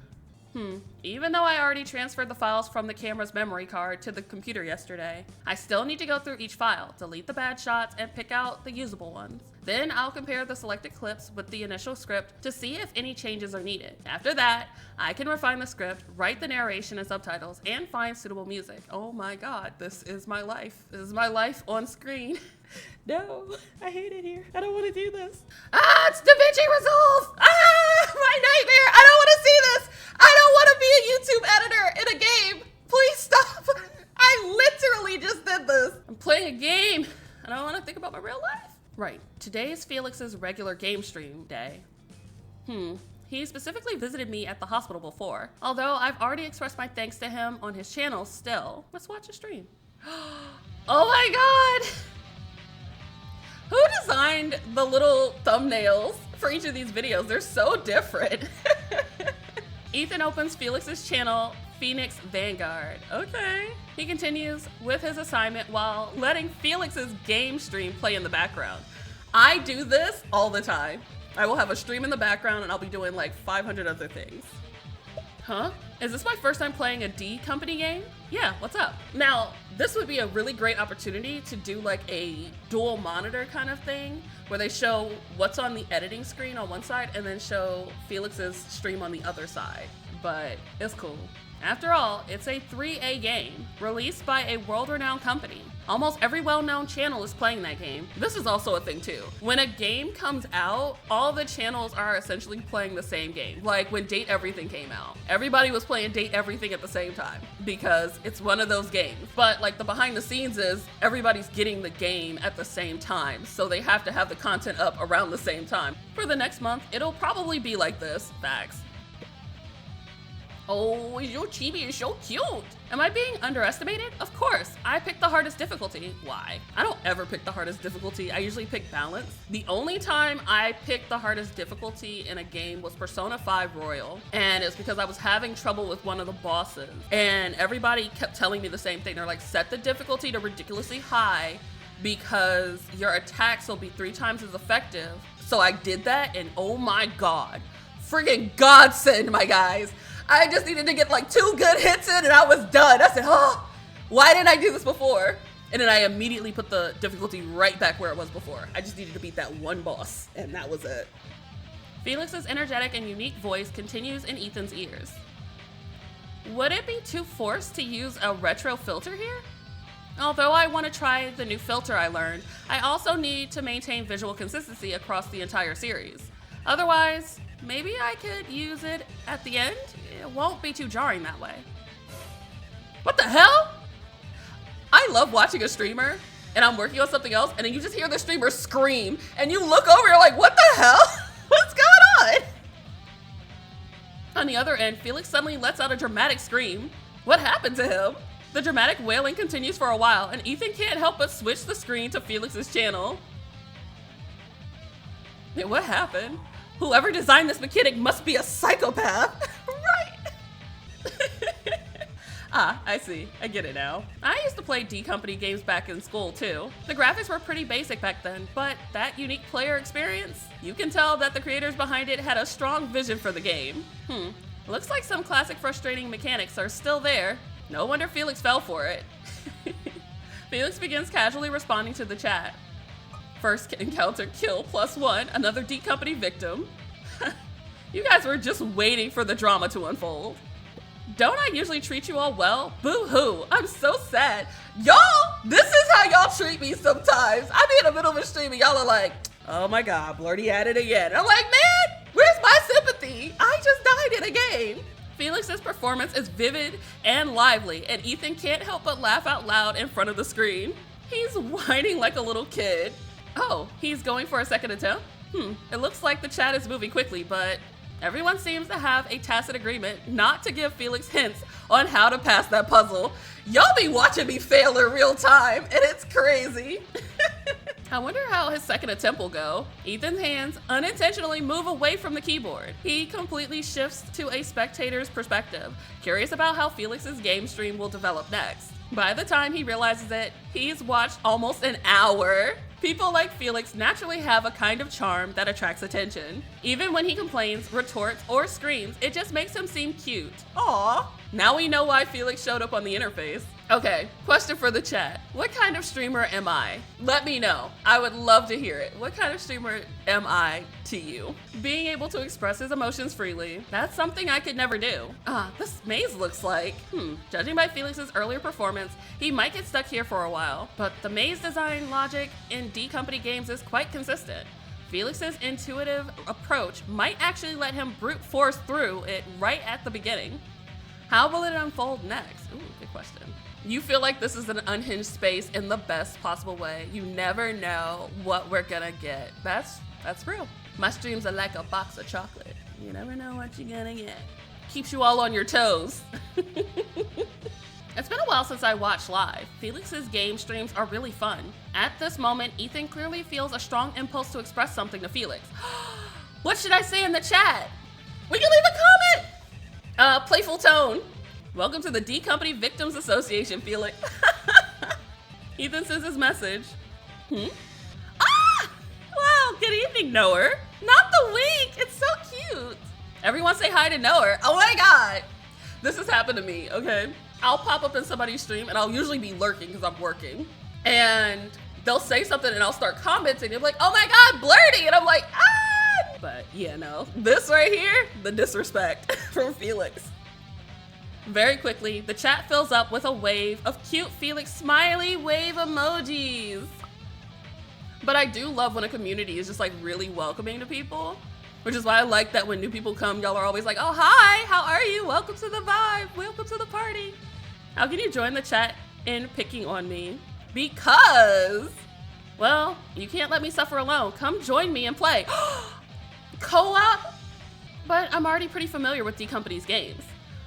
even though I already transferred the files from the camera's memory card to the computer yesterday, I still need to go through each file, delete the bad shots, and pick out the usable ones. Then I'll compare the selected clips with the initial script to see if any changes are needed. After that, I can refine the script, write the narration and subtitles, and find suitable music. Oh my god, this is my life. This is my life on screen. No, I hate it here. I don't want to do this. It's DaVinci Resolve! My nightmare! I don't want to see this! I don't want to be a YouTube editor in a game! Please stop! I literally just did this. I'm playing a game. I don't want to think about my real life. Right, today is Felix's regular game stream day. He specifically visited me at the hospital before, although I've already expressed my thanks to him on his channel still. Let's watch a stream. Oh my god! Who designed the little thumbnails for each of these videos? They're so different. Ethan opens Felix's channel, Phoenix Vanguard. Okay. He continues with his assignment while letting Felix's game stream play in the background. I do this all the time. I will have a stream in the background and I'll be doing like 500 other things. Huh? Is this my first time playing a D Company game? Yeah, what's up? Now, this would be a really great opportunity to do like a dual monitor kind of thing where they show what's on the editing screen on one side and then show Felix's stream on the other side. But it's cool. After all, it's a 3A game released by a world-renowned company. Almost every well-known channel is playing that game. This is also a thing too. When a game comes out, all the channels are essentially playing the same game. Like when Date Everything came out, everybody was playing Date Everything at the same time because it's one of those games. But like the behind the scenes is everybody's getting the game at the same time. So they have to have the content up around the same time. For the next month, it'll probably be like this. Facts. Oh, your chibi is so cute. Am I being underestimated? Of course. I picked the hardest difficulty. Why? I don't ever pick the hardest difficulty. I usually pick balance. The only time I picked the hardest difficulty in a game was Persona 5 Royal. And it's because I was having trouble with one of the bosses. And everybody kept telling me the same thing. They're like, set the difficulty to ridiculously high because your attacks will be 3 times as effective. So I did that and oh my God. Friggin' godsend, my guys. I just needed to get like 2 good hits in and I was done. I said, oh, why didn't I do this before? And then I immediately put the difficulty right back where it was before. I just needed to beat that one boss and that was it. Felix's energetic and unique voice continues in Ethan's ears. Would it be too forced to use a retro filter here? Although I want to try the new filter I learned, I also need to maintain visual consistency across the entire series. Otherwise, maybe I could use it at the end? It won't be too jarring that way. What the hell? I love watching a streamer and I'm working on something else and then you just hear the streamer scream and you look over, you're like, what the hell? What's going on? On the other end, Felix suddenly lets out a dramatic scream. What happened to him? The dramatic wailing continues for a while and Ethan can't help but switch the screen to Felix's channel. What happened? Whoever designed this mechanic must be a psychopath. Right. Ah, I see. I get it now. I used to play D Company games back in school too. The graphics were pretty basic back then, but that unique player experience, you can tell that the creators behind it had a strong vision for the game. Looks like some classic frustrating mechanics are still there. No wonder Felix fell for it. Felix begins casually responding to the chat. First encounter kill +1, another D Company victim. You guys were just waiting for the drama to unfold. Don't I usually treat you all well? Boo-hoo, I'm so sad. Y'all, this is how y'all treat me sometimes. I be in the middle of a stream and y'all are like, oh my God, Blurty at it again. I'm like, man, where's my sympathy? I just died in a game. Felix's performance is vivid and lively, and Ethan can't help but laugh out loud in front of the screen. He's whining like a little kid. Oh, he's going for a second attempt? It looks like the chat is moving quickly, but everyone seems to have a tacit agreement not to give Felix hints on how to pass that puzzle. Y'all be watching me fail in real time, and it's crazy. I wonder how his second attempt will go. Ethan's hands unintentionally move away from the keyboard. He completely shifts to a spectator's perspective, curious about how Felix's game stream will develop next. By the time he realizes it, he's watched almost an hour. People like Felix naturally have a kind of charm that attracts attention. Even when he complains, retorts, or screams, it just makes him seem cute. Aww. Now we know why Felix showed up on the interface. Okay, question for the chat. What kind of streamer am I? Let me know. I would love to hear it. What kind of streamer am I to you? Being able to express his emotions freely, that's something I could never do. This maze looks like, judging by Felix's earlier performance, he might get stuck here for a while, but the maze design logic in D Company games is quite consistent. Felix's intuitive approach might actually let him brute force through it right at the beginning. How will it unfold next? Ooh, good question. You feel like this is an unhinged space in the best possible way. You never know what we're gonna get. That's real. My streams are like a box of chocolate. You never know what you're gonna get. Keeps you all on your toes. It's been a while since I watched live. Felix's game streams are really fun. At this moment, Ethan clearly feels a strong impulse to express something to Felix. What should I say in the chat? We can leave a comment! Playful tone. Welcome to the D Company Victims Association, Felix. Ethan sends his message. Ah! Wow, good evening, Knower. Not the wink, it's so cute. Everyone say hi to Knower. Oh my God. This has happened to me, okay? I'll pop up in somebody's stream and I'll usually be lurking because I'm working. And they'll say something and I'll start commenting. They're like, oh my God, Blurty. And I'm like, ah! But yeah, no. This right here, the disrespect from Felix. Very quickly, the chat fills up with a wave of cute Felix smiley wave emojis. But I do love when a community is just like really welcoming to people, which is why I like that when new people come, y'all are always like, oh, hi, how are you? Welcome to the vibe. Welcome to the party. How can you join the chat in picking on me? Because, well, you can't let me suffer alone. Come join me and play. Co-op? But I'm already pretty familiar with D Company's games.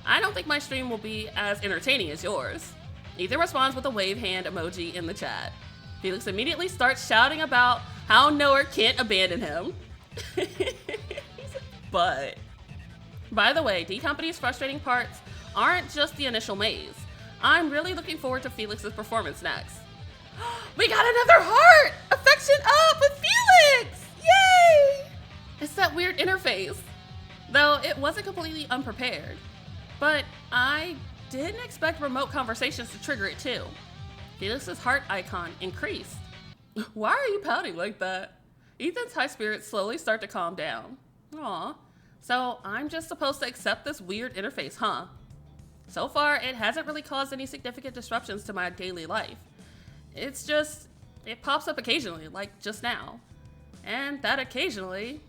I don't think my stream will be as entertaining as yours. Ethan responds with a wave hand emoji in the chat. Felix immediately starts shouting about how Noah can't abandon him. But, by the way, D Company's frustrating parts aren't just the initial maze. I'm really looking forward to Felix's performance next. We got another heart! Affection up with Felix! Yay! It's that weird interface. Though it wasn't completely unprepared. But I didn't expect remote conversations to trigger it too. Felix's heart icon increased. Why are you pouting like that? Ethan's high spirits slowly start to calm down. Aw, so I'm just supposed to accept this weird interface, huh? So far, it hasn't really caused any significant disruptions to my daily life. It's just, it pops up occasionally, like just now. And that occasionally,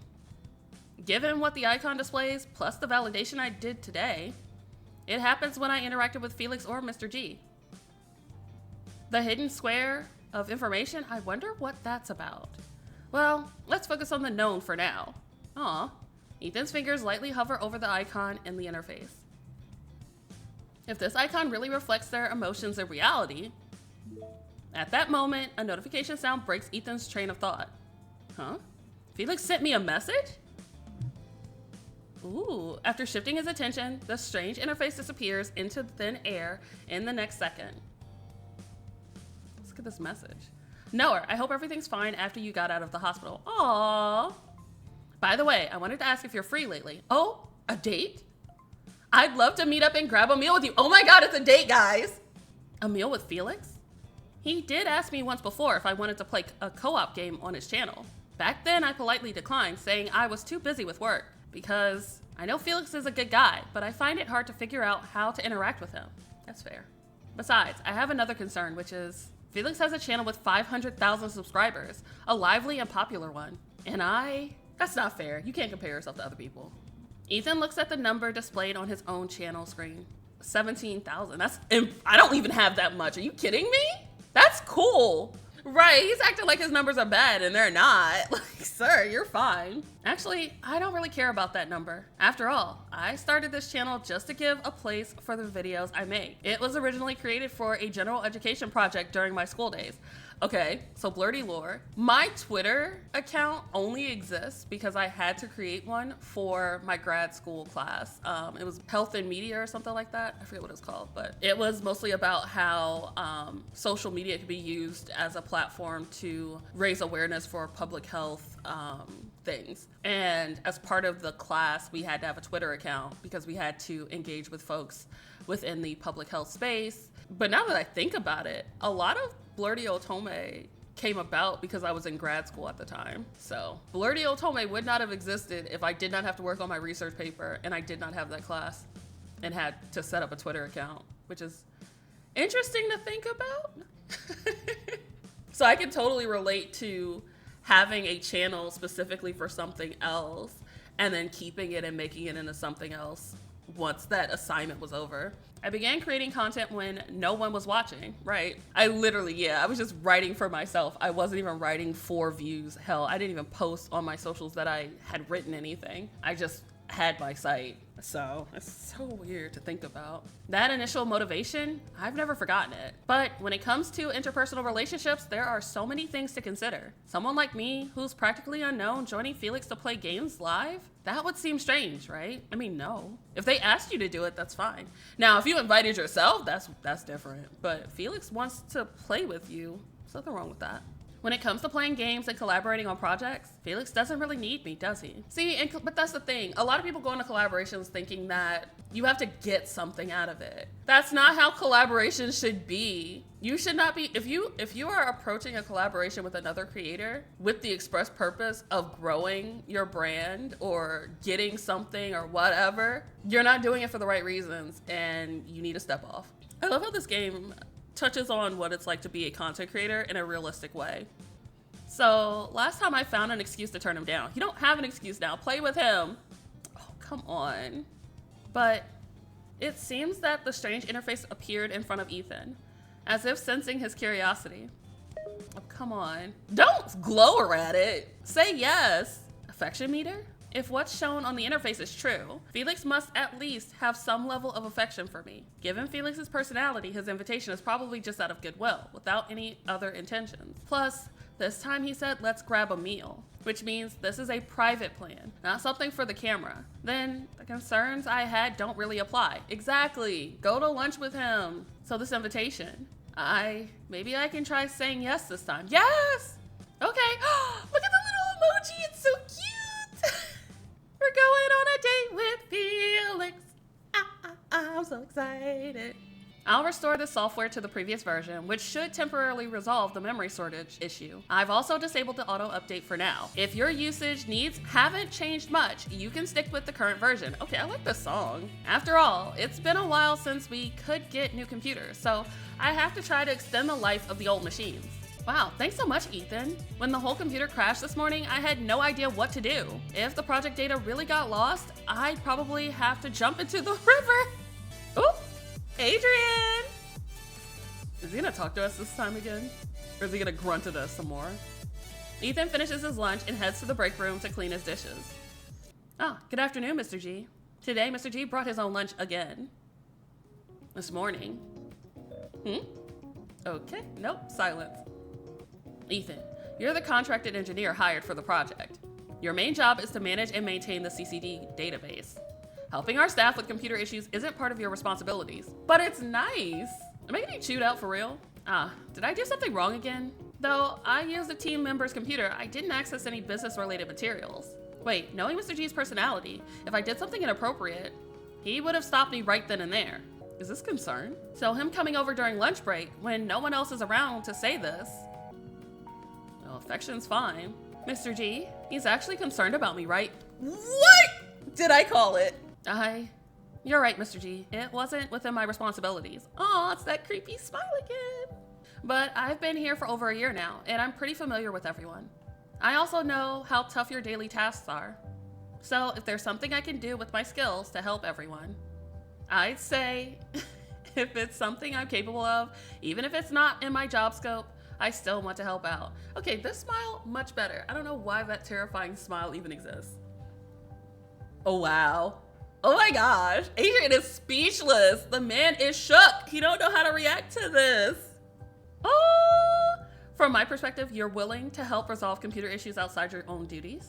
given what the icon displays, plus the validation I did today, it happens when I interacted with Felix or Mr. G. The hidden square of information, I wonder what that's about. Well, let's focus on the known for now. Aw, Ethan's fingers lightly hover over the icon in the interface. If this icon really reflects their emotions in reality, at that moment, a notification sound breaks Ethan's train of thought. Huh? Felix sent me a message? Ooh, after shifting his attention, the strange interface disappears into thin air in the next second. Let's look at this message. Noah, I hope everything's fine after you got out of the hospital. Aww. By the way, I wanted to ask if you're free lately. Oh, a date? I'd love to meet up and grab a meal with you. Oh my God, it's a date, guys. A meal with Felix? He did ask me once before if I wanted to play a co-op game on his channel. Back then, I politely declined, saying I was too busy with work. Because I know Felix is a good guy, but I find it hard to figure out how to interact with him. That's fair. Besides, I have another concern, which is Felix has a channel with 500,000 subscribers, a lively and popular one. And that's not fair. You can't compare yourself to other people. Ethan looks at the number displayed on his own channel screen. 17,000. I don't even have that much. Are you kidding me? That's cool. Right, he's acting like his numbers are bad and they're not. Like, sir, you're fine. Actually, I don't really care about that number. After all, I started this channel just to give a place for the videos I make. It was originally created for a general education project during my school days. Okay, so Blurty Lore. My Twitter account only exists because I had to create one for my grad school class. It was health and media or something like that. I forget what it's called, but it was mostly about how social media could be used as a platform to raise awareness for public health things. And as part of the class, we had to have a Twitter account because we had to engage with folks within the public health space. But now that I think about it, a lot of Blurty Otome came about because I was in grad school at the time. So Blurty Otome would not have existed if I did not have to work on my research paper and I did not have that class and had to set up a Twitter account, which is interesting to think about. So I can totally relate to having a channel specifically for something else and then keeping it and making it into something else once that assignment was over. I began creating content when no one was watching, right? I was just writing for myself. I wasn't even writing for views. Hell, I didn't even post on my socials that I had written anything. I just had my site. So it's so weird to think about. That initial motivation, I've never forgotten it. But when it comes to interpersonal relationships, there are so many things to consider. Someone like me, who's practically unknown, joining Felix to play games live? That would seem strange, right? I mean, no. If they asked you to do it, that's fine. Now, if you invited yourself, that's different. But Felix wants to play with you. There's nothing wrong with that. When it comes to playing games and collaborating on projects, Felix doesn't really need me, does he? See, but that's the thing. A lot of people go into collaborations thinking that You have to get something out of it. That's not how collaboration should be. You should not be, if you are approaching a collaboration with another creator with the express purpose of growing your brand or getting something or whatever, you're not doing it for the right reasons and you need to step off. I love how this game touches on what it's like to be a content creator in a realistic way. So last time I found an excuse to turn him down. You don't have an excuse now. Play with him. Oh, come on. But it seems that the strange interface appeared in front of Ethan, as if sensing his curiosity. Oh, come on. Don't glower at it. Say yes. Affection meter? If what's shown on the interface is true, Felix must at least have some level of affection for me. Given Felix's personality, his invitation is probably just out of goodwill, without any other intentions. Plus, this time he said, let's grab a meal, which means this is a private plan, not something for the camera. Then the concerns I had don't really apply. Exactly. Go to lunch with him. So this invitation, maybe I can try saying yes this time. Yes! Okay. Look at the little emoji. It's so cute. We're going on a date with Felix. I'm so excited. I'll restore this software to the previous version, which should temporarily resolve the memory storage issue. I've also disabled the auto update for now. If your usage needs haven't changed much, you can stick with the current version. Okay, I like this song. After all, it's been a while since we could get new computers, so I have to try to extend the life of the old machines. Wow, thanks so much, Ethan. When the whole computer crashed this morning, I had no idea what to do. If the project data really got lost, I'd probably have to jump into the river. Oop. Adrian! Is he gonna talk to us this time again? Or is he gonna grunt at us some more? Ethan finishes his lunch and heads to the break room to clean his dishes. Ah, good afternoon, Mr. G. Today, Mr. G brought his own lunch again. This morning. Okay, nope, silence. Ethan, you're the contracted engineer hired for the project. Your main job is to manage and maintain the CCD database. Helping our staff with computer issues isn't part of your responsibilities, but it's nice. Am I getting chewed out for real? Did I do something wrong again? Though I used a team member's computer, I didn't access any business-related materials. Wait, knowing Mr. G's personality, if I did something inappropriate, he would have stopped me right then and there. Is this concern? So him coming over during lunch break when no one else is around to say this. Well, affection's fine. Mr. G, he's actually concerned about me, right? What did I call it? You're right, Mr. G. It wasn't within my responsibilities. Oh, it's that creepy smile again. But I've been here for over a year now, and I'm pretty familiar with everyone. I also know how tough your daily tasks are. So if there's something I can do with my skills to help everyone, I'd say if it's something I'm capable of, even if it's not in my job scope, I still want to help out. Okay, this smile, much better. I don't know why that terrifying smile even exists. Oh, wow. Oh my gosh, Adrian is speechless. The man is shook. He don't know how to react to this. Oh, from my perspective, you're willing to help resolve computer issues outside your own duties.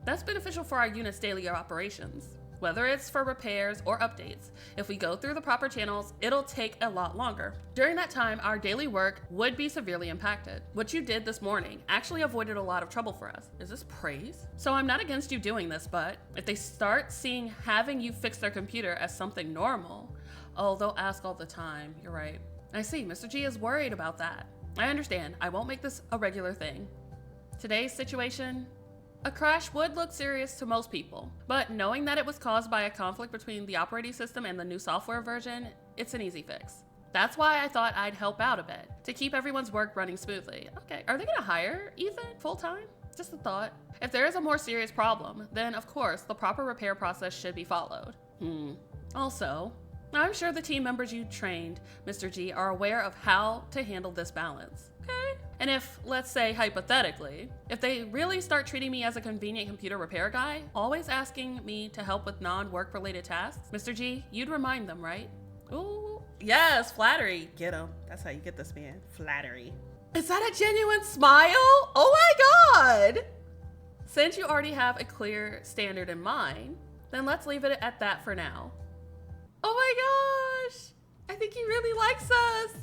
That's beneficial for our unit's daily operations. Whether it's for repairs or updates, if we go through the proper channels, it'll take a lot longer. During that time, our daily work would be severely impacted. What you did this morning actually avoided a lot of trouble for us. Is this praise? So I'm not against you doing this, but if they start seeing having you fix their computer as something normal, oh, they'll ask all the time. You're right. I see, Mr. G is worried about that. I understand. I won't make this a regular thing. Today's situation, a crash would look serious to most people, but knowing that it was caused by a conflict between the operating system and the new software version, it's an easy fix. That's why I thought I'd help out a bit, to keep everyone's work running smoothly. Okay, are they gonna hire Ethan full-time? Just a thought. If there is a more serious problem, then of course the proper repair process should be followed. Also, I'm sure the team members you trained, Mr. G, are aware of how to handle this balance. Okay? And if, let's say hypothetically, if they really start treating me as a convenient computer repair guy, always asking me to help with non-work related tasks, Mr. G, you'd remind them, right? Ooh, yes, flattery. Get him. That's how you get this man. Flattery. Is that a genuine smile? Oh my God. Since you already have a clear standard in mind, then let's leave it at that for now. Oh my gosh. I think he really likes us.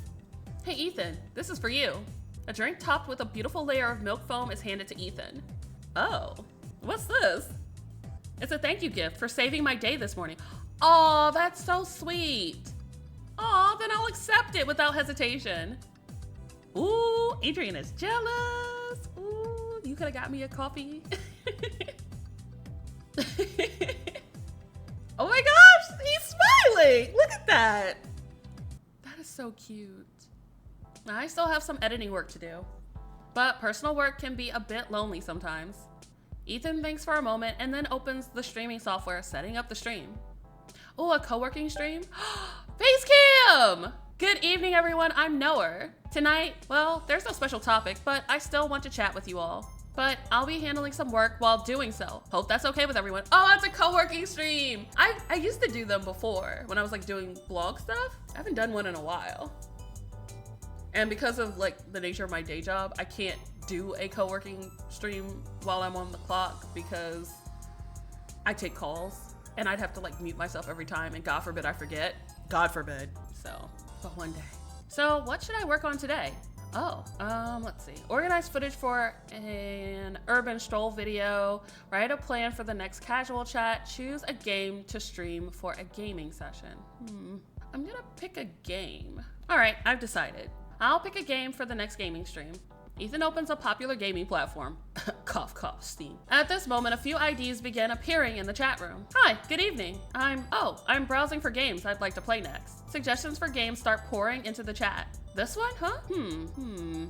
Hey, Ethan, this is for you. A drink topped with a beautiful layer of milk foam is handed to Ethan. Oh, what's this? It's a thank you gift for saving my day this morning. Oh, that's so sweet. Oh, then I'll accept it without hesitation. Ooh, Adrian is jealous. Ooh, you could have got me a coffee. Oh my gosh, he's smiling. Look at that. That is so cute. I still have some editing work to do, but personal work can be a bit lonely sometimes. Ethan thinks for a moment and then opens the streaming software, setting up the stream. Oh, a co-working stream? Face cam! Good evening, everyone. I'm Noah. Tonight, well, there's no special topic, but I still want to chat with you all. But I'll be handling some work while doing so. Hope that's okay with everyone. Oh, it's a co-working stream. I used to do them before when I was like doing blog stuff. I haven't done one in a while. And because of like the nature of my day job, I can't do a co-working stream while I'm on the clock because I take calls and I'd have to like mute myself every time, and God forbid I forget. God forbid. So, but one day. So what should I work on today? Oh, let's see. Organize footage for an urban stroll video, write a plan for the next casual chat, choose a game to stream for a gaming session. I'm gonna pick a game. All right, I've decided. I'll pick a game for the next gaming stream. Ethan opens a popular gaming platform. Cough, cough, Steam. At this moment, a few IDs begin appearing in the chat room. Hi, good evening. I'm browsing for games I'd like to play next. Suggestions for games start pouring into the chat. This one, huh?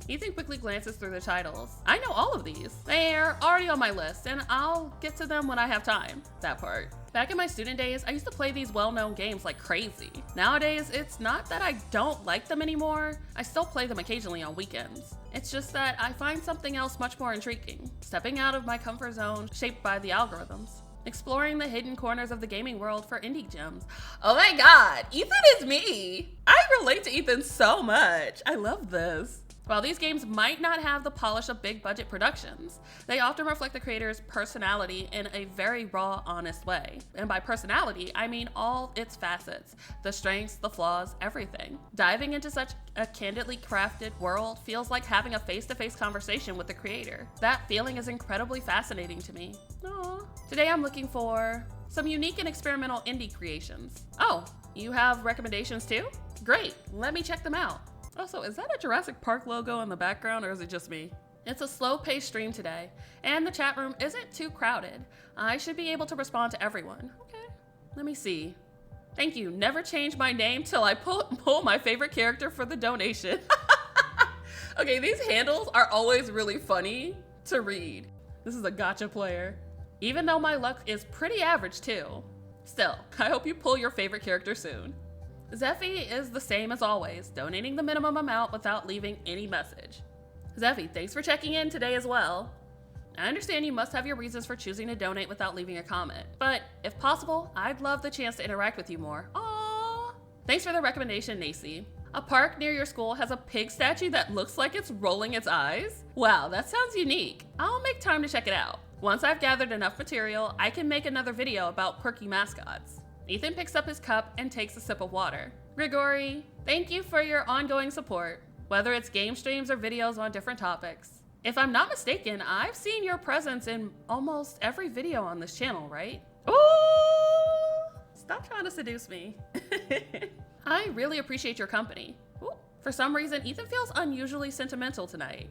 Ethan quickly glances through the titles. I know all of these. They're already on my list, and I'll get to them when I have time. That part. Back in my student days, I used to play these well-known games like crazy. Nowadays, it's not that I don't like them anymore. I still play them occasionally on weekends. It's just that I find something else much more intriguing. Stepping out of my comfort zone, shaped by the algorithms. Exploring the hidden corners of the gaming world for indie gems. Oh my God, Ethan is me. I relate to Ethan so much. I love this. While these games might not have the polish of big budget productions, they often reflect the creator's personality in a very raw, honest way. And by personality, I mean all its facets, the strengths, the flaws, everything. Diving into such a candidly crafted world feels like having a face-to-face conversation with the creator. That feeling is incredibly fascinating to me. Aww. Today I'm looking for some unique and experimental indie creations. Oh, you have recommendations too? Great, let me check them out. Also, is that a Jurassic Park logo in the background, or is it just me? It's a slow-paced stream today, and the chat room isn't too crowded. I should be able to respond to everyone. Okay, let me see. Thank you. Never change my name till I pull my favorite character for the donation. Okay, these handles are always really funny to read. This is a gotcha player. Even though my luck is pretty average too. Still, I hope you pull your favorite character soon. Zeffy is the same as always, donating the minimum amount without leaving any message. Zeffy, thanks for checking in today as well. I understand you must have your reasons for choosing to donate without leaving a comment, but if possible, I'd love the chance to interact with you more. Aww. Thanks for the recommendation, Nacy. A park near your school has a pig statue that looks like it's rolling its eyes? Wow, that sounds unique. I'll make time to check it out. Once I've gathered enough material, I can make another video about quirky mascots. Ethan picks up his cup and takes a sip of water. Grigori, thank you for your ongoing support, whether it's game streams or videos on different topics. If I'm not mistaken, I've seen your presence in almost every video on this channel, right? Ooh! Stop trying to seduce me. I really appreciate your company. Ooh. For some reason, Ethan feels unusually sentimental tonight.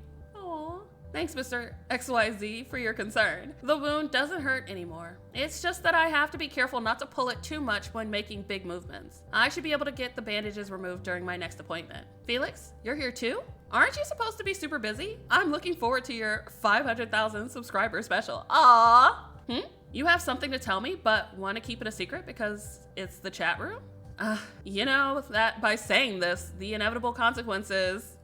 Thanks, Mr. XYZ, for your concern. The wound doesn't hurt anymore. It's just that I have to be careful not to pull it too much when making big movements. I should be able to get the bandages removed during my next appointment. Felix, you're here too? Aren't you supposed to be super busy? I'm looking forward to your 500,000 subscriber special. Aww. You have something to tell me, but want to keep it a secret because it's the chat room? You know that by saying this, the inevitable consequences.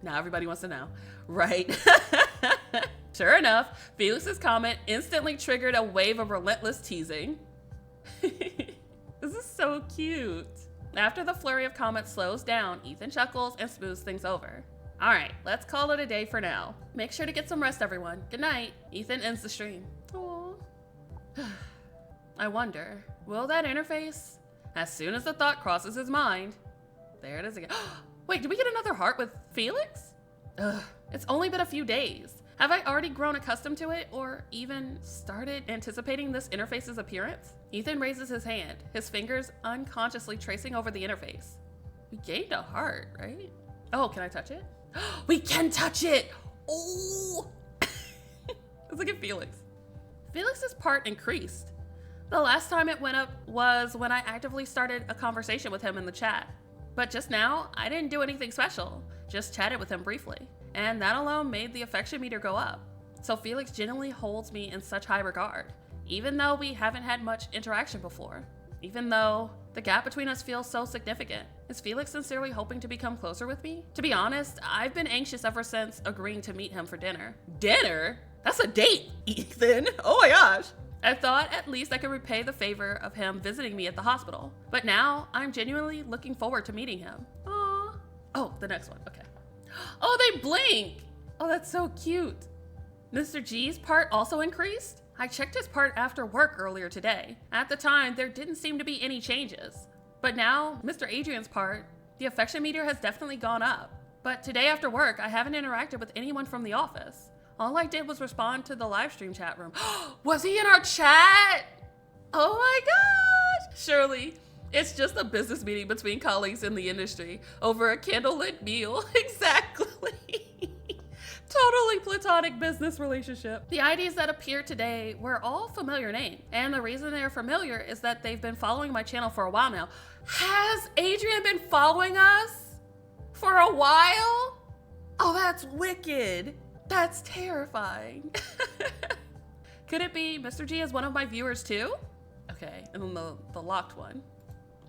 Now everybody wants to know. Right. Sure enough, Felix's comment instantly triggered a wave of relentless teasing. This is so cute. After the flurry of comments slows down, Ethan chuckles and smooths things over. All right, let's call it a day for now. Make sure to get some rest, everyone. Good night. Ethan ends the stream. Aww. I wonder, will that interface? As soon as the thought crosses his mind. There it is again. Wait, did we get another heart with Felix? Ugh, it's only been a few days. Have I already grown accustomed to it or even started anticipating this interface's appearance? Ethan raises his hand, his fingers unconsciously tracing over the interface. We gained a heart, right? Oh, can I touch it? We can touch it! Oh! Let's look at Felix. Felix's part increased. The last time it went up was when I actively started a conversation with him in the chat. But just now, I didn't do anything special, just chatted with him briefly. And that alone made the affection meter go up. So Felix genuinely holds me in such high regard, even though we haven't had much interaction before. Even though the gap between us feels so significant. Is Felix sincerely hoping to become closer with me? To be honest, I've been anxious ever since agreeing to meet him for dinner. Dinner? That's a date, Ethan. Oh my gosh. I thought at least I could repay the favor of him visiting me at the hospital. But now I'm genuinely looking forward to meeting him. Aww. Oh, the next one, okay. Oh, they blink! Oh, that's so cute. Mr. G's part also increased? I checked his part after work earlier today. At the time, there didn't seem to be any changes. But now, Mr. Adrian's part, the affection meter has definitely gone up. But today after work, I haven't interacted with anyone from the office. All I did was respond to the livestream chat room. Was he in our chat? Oh my gosh! Surely, it's just a business meeting between colleagues in the industry over a candlelit meal. Exactly. Totally platonic business relationship. The IDs that appeared today were all familiar names. And the reason they're familiar is that they've been following my channel for a while now. Has Adrian been following us for a while? Oh, that's wicked. That's terrifying. Could it be Mr. G is one of my viewers too? Okay, and then the locked one.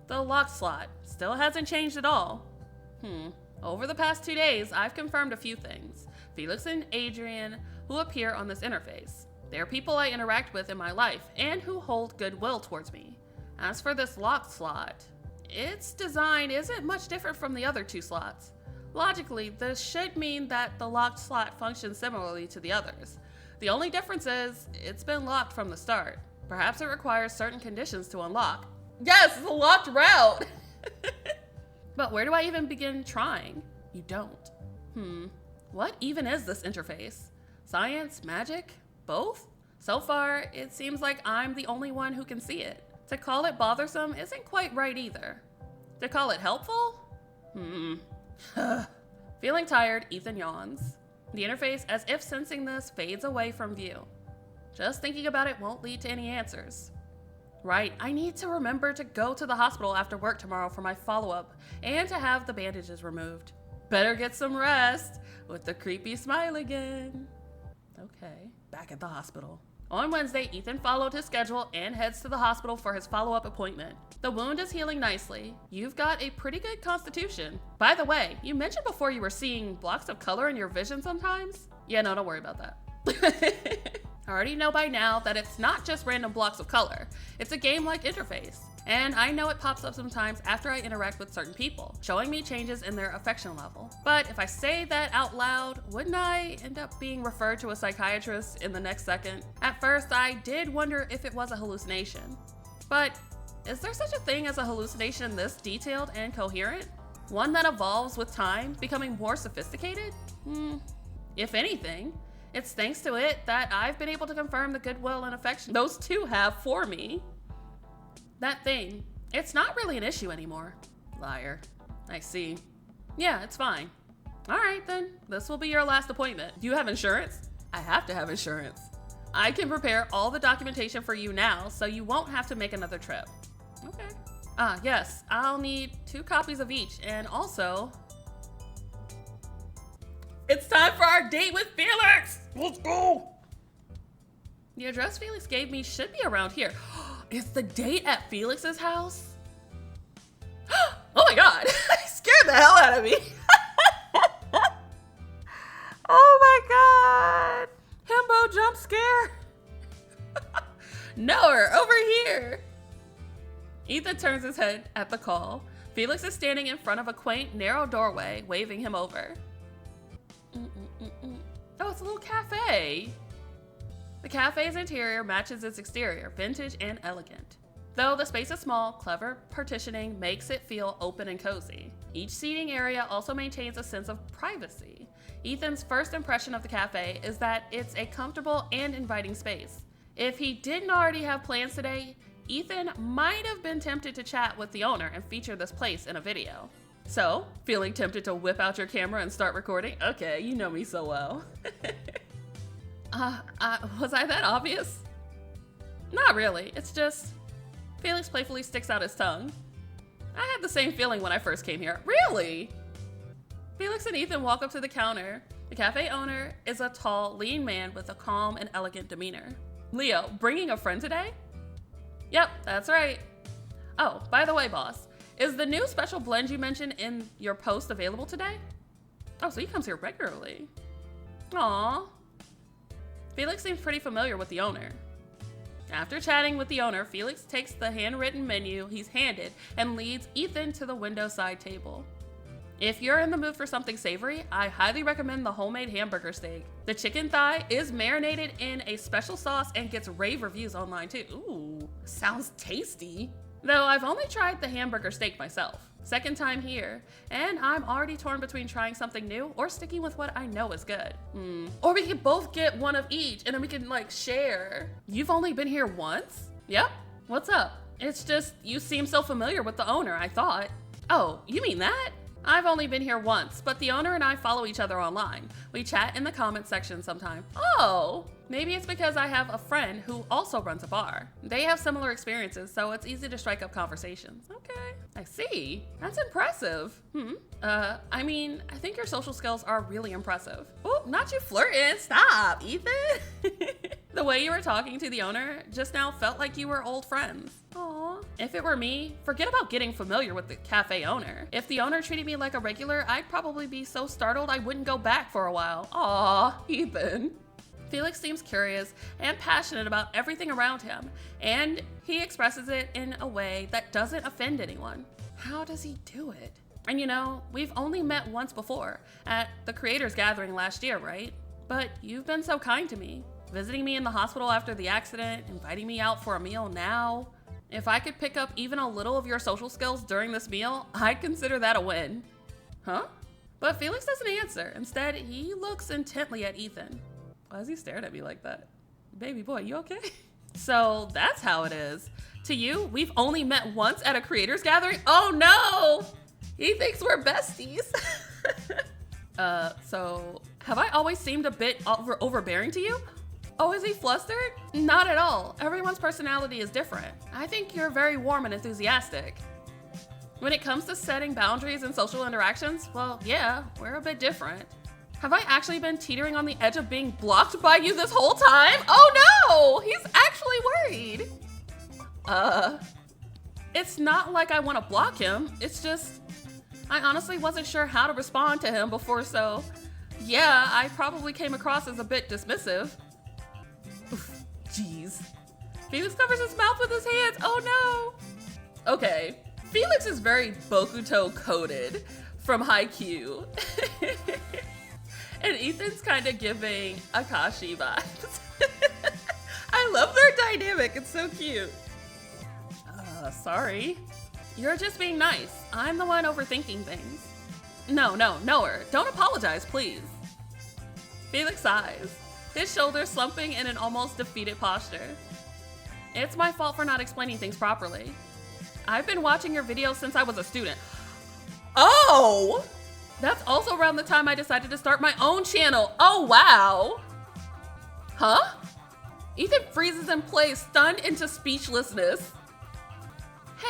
The locked slot still hasn't changed at all. Over the past 2 days, I've confirmed a few things. Felix and Adrian, who appear on this interface. They're people I interact with in my life and who hold goodwill towards me. As for this locked slot, its design isn't much different from the other 2 slots. Logically, this should mean that the locked slot functions similarly to the others. The only difference is it's been locked from the start. Perhaps it requires certain conditions to unlock. Yes, it's a locked route! But where do I even begin trying? You don't. What even is this interface? Science, magic, both? So far, it seems like I'm the only one who can see it. To call it bothersome isn't quite right either. To call it helpful? Feeling tired, Ethan yawns. The interface, as if sensing this, fades away from view. Just thinking about it won't lead to any answers. Right, I need to remember to go to the hospital after work tomorrow for my follow-up and to have the bandages removed. Better get some rest with the creepy smile again. Okay, back at the hospital. On Wednesday, Ethan followed his schedule and heads to the hospital for his follow-up appointment. The wound is healing nicely. You've got a pretty good constitution. By the way, you mentioned before you were seeing blocks of color in your vision sometimes? Yeah, no, don't worry about that. I already know by now that it's not just random blocks of color. It's a game-like interface. And I know it pops up sometimes after I interact with certain people, showing me changes in their affection level. But if I say that out loud, wouldn't I end up being referred to a psychiatrist in the next second? At first, I did wonder if it was a hallucination. But is there such a thing as a hallucination this detailed and coherent? One that evolves with time, becoming more sophisticated? If anything, it's thanks to it that I've been able to confirm the goodwill and affection those 2 have for me. That thing, it's not really an issue anymore. Liar. I see. Yeah, it's fine. All right then, this will be your last appointment. Do you have insurance? I have to have insurance. I can prepare all the documentation for you now, so you won't have to make another trip. Okay. Yes, I'll need 2 copies of each, and also, it's time for our date with Felix! Let's go! The address Felix gave me should be around here. It's the date at Felix's house? Oh my god! Scared the hell out of me! Oh my god! Himbo jump scare! No, over here! Ethan turns his head at the call. Felix is standing in front of a quaint, narrow doorway, waving him over. Oh, it's a little cafe. The cafe's interior matches its exterior, vintage and elegant. Though the space is small, clever partitioning makes it feel open and cozy. Each seating area also maintains a sense of privacy. Ethan's first impression of the cafe is that it's a comfortable and inviting space. If he didn't already have plans today, Ethan might have been tempted to chat with the owner and feature this place in a video. So, feeling tempted to whip out your camera and start recording? Okay, you know me so well. Was I that obvious? Not really, it's just Felix playfully sticks out his tongue. I had the same feeling when I first came here. Really? Felix and Ethan walk up to the counter. The cafe owner is a tall, lean man with a calm and elegant demeanor. Leo, bringing a friend today? Yep, that's right. Oh, by the way, boss, is the new special blend you mentioned in your post available today? Oh, so he comes here regularly. Aww. Felix seems pretty familiar with the owner. After chatting with the owner, Felix takes the handwritten menu he's handed and leads Ethan to the window side table. If you're in the mood for something savory, I highly recommend the homemade hamburger steak. The chicken thigh is marinated in a special sauce and gets rave reviews online too. Ooh, sounds tasty. Though I've only tried the hamburger steak myself. Second time here, and I'm already torn between trying something new or sticking with what I know is good. Or we could both get one of each and then we can like share. You've only been here once? Yep. What's up? It's just you seem so familiar with the owner, I thought. Oh, you mean that? I've only been here once, but the owner and I follow each other online. We chat in the comment section sometime. Oh, maybe it's because I have a friend who also runs a bar. They have similar experiences, so it's easy to strike up conversations. Okay, I see. That's impressive. I mean, I think your social skills are really impressive. Oh, not you flirting. Stop, Ethan. The way you were talking to the owner just now felt like you were old friends. Aw. If it were me, forget about getting familiar with the cafe owner. If the owner treated me like a regular, I'd probably be so startled I wouldn't go back for a while. Aw, Ethan. Felix seems curious and passionate about everything around him, and he expresses it in a way that doesn't offend anyone. How does he do it? And you know, we've only met once before, at the creators gathering last year, right? But you've been so kind to me. Visiting me in the hospital after the accident, inviting me out for a meal now. If I could pick up even a little of your social skills during this meal, I'd consider that a win. Huh? But Felix doesn't answer. Instead, he looks intently at Ethan. Why is he staring at me like that? Baby boy, you okay? So that's how it is. To you, we've only met once at a creators gathering? Oh no! He thinks we're besties. So have I always seemed a bit overbearing to you? Oh, is he flustered? Not at all. Everyone's personality is different. I think you're very warm and enthusiastic. When it comes to setting boundaries and social interactions, well, yeah, we're a bit different. Have I actually been teetering on the edge of being blocked by you this whole time? Oh no, he's actually worried. It's not like I want to block him. It's just, I honestly wasn't sure how to respond to him before, so yeah, I probably came across as a bit dismissive. Oof, jeez. Felix covers his mouth with his hands. Oh no. Okay, Felix is very Bokuto coded from Haikyuu. And Ethan's kind of giving Akashi vibes. I love their dynamic. It's so cute. Sorry. You're just being nice. I'm the one overthinking things. No, don't apologize, please. Felix sighs, his shoulders slumping in an almost defeated posture. It's my fault for not explaining things properly. I've been watching your videos since I was a student. Oh! That's also around the time I decided to start my own channel. Oh, wow. Huh? Ethan freezes in place, stunned into speechlessness.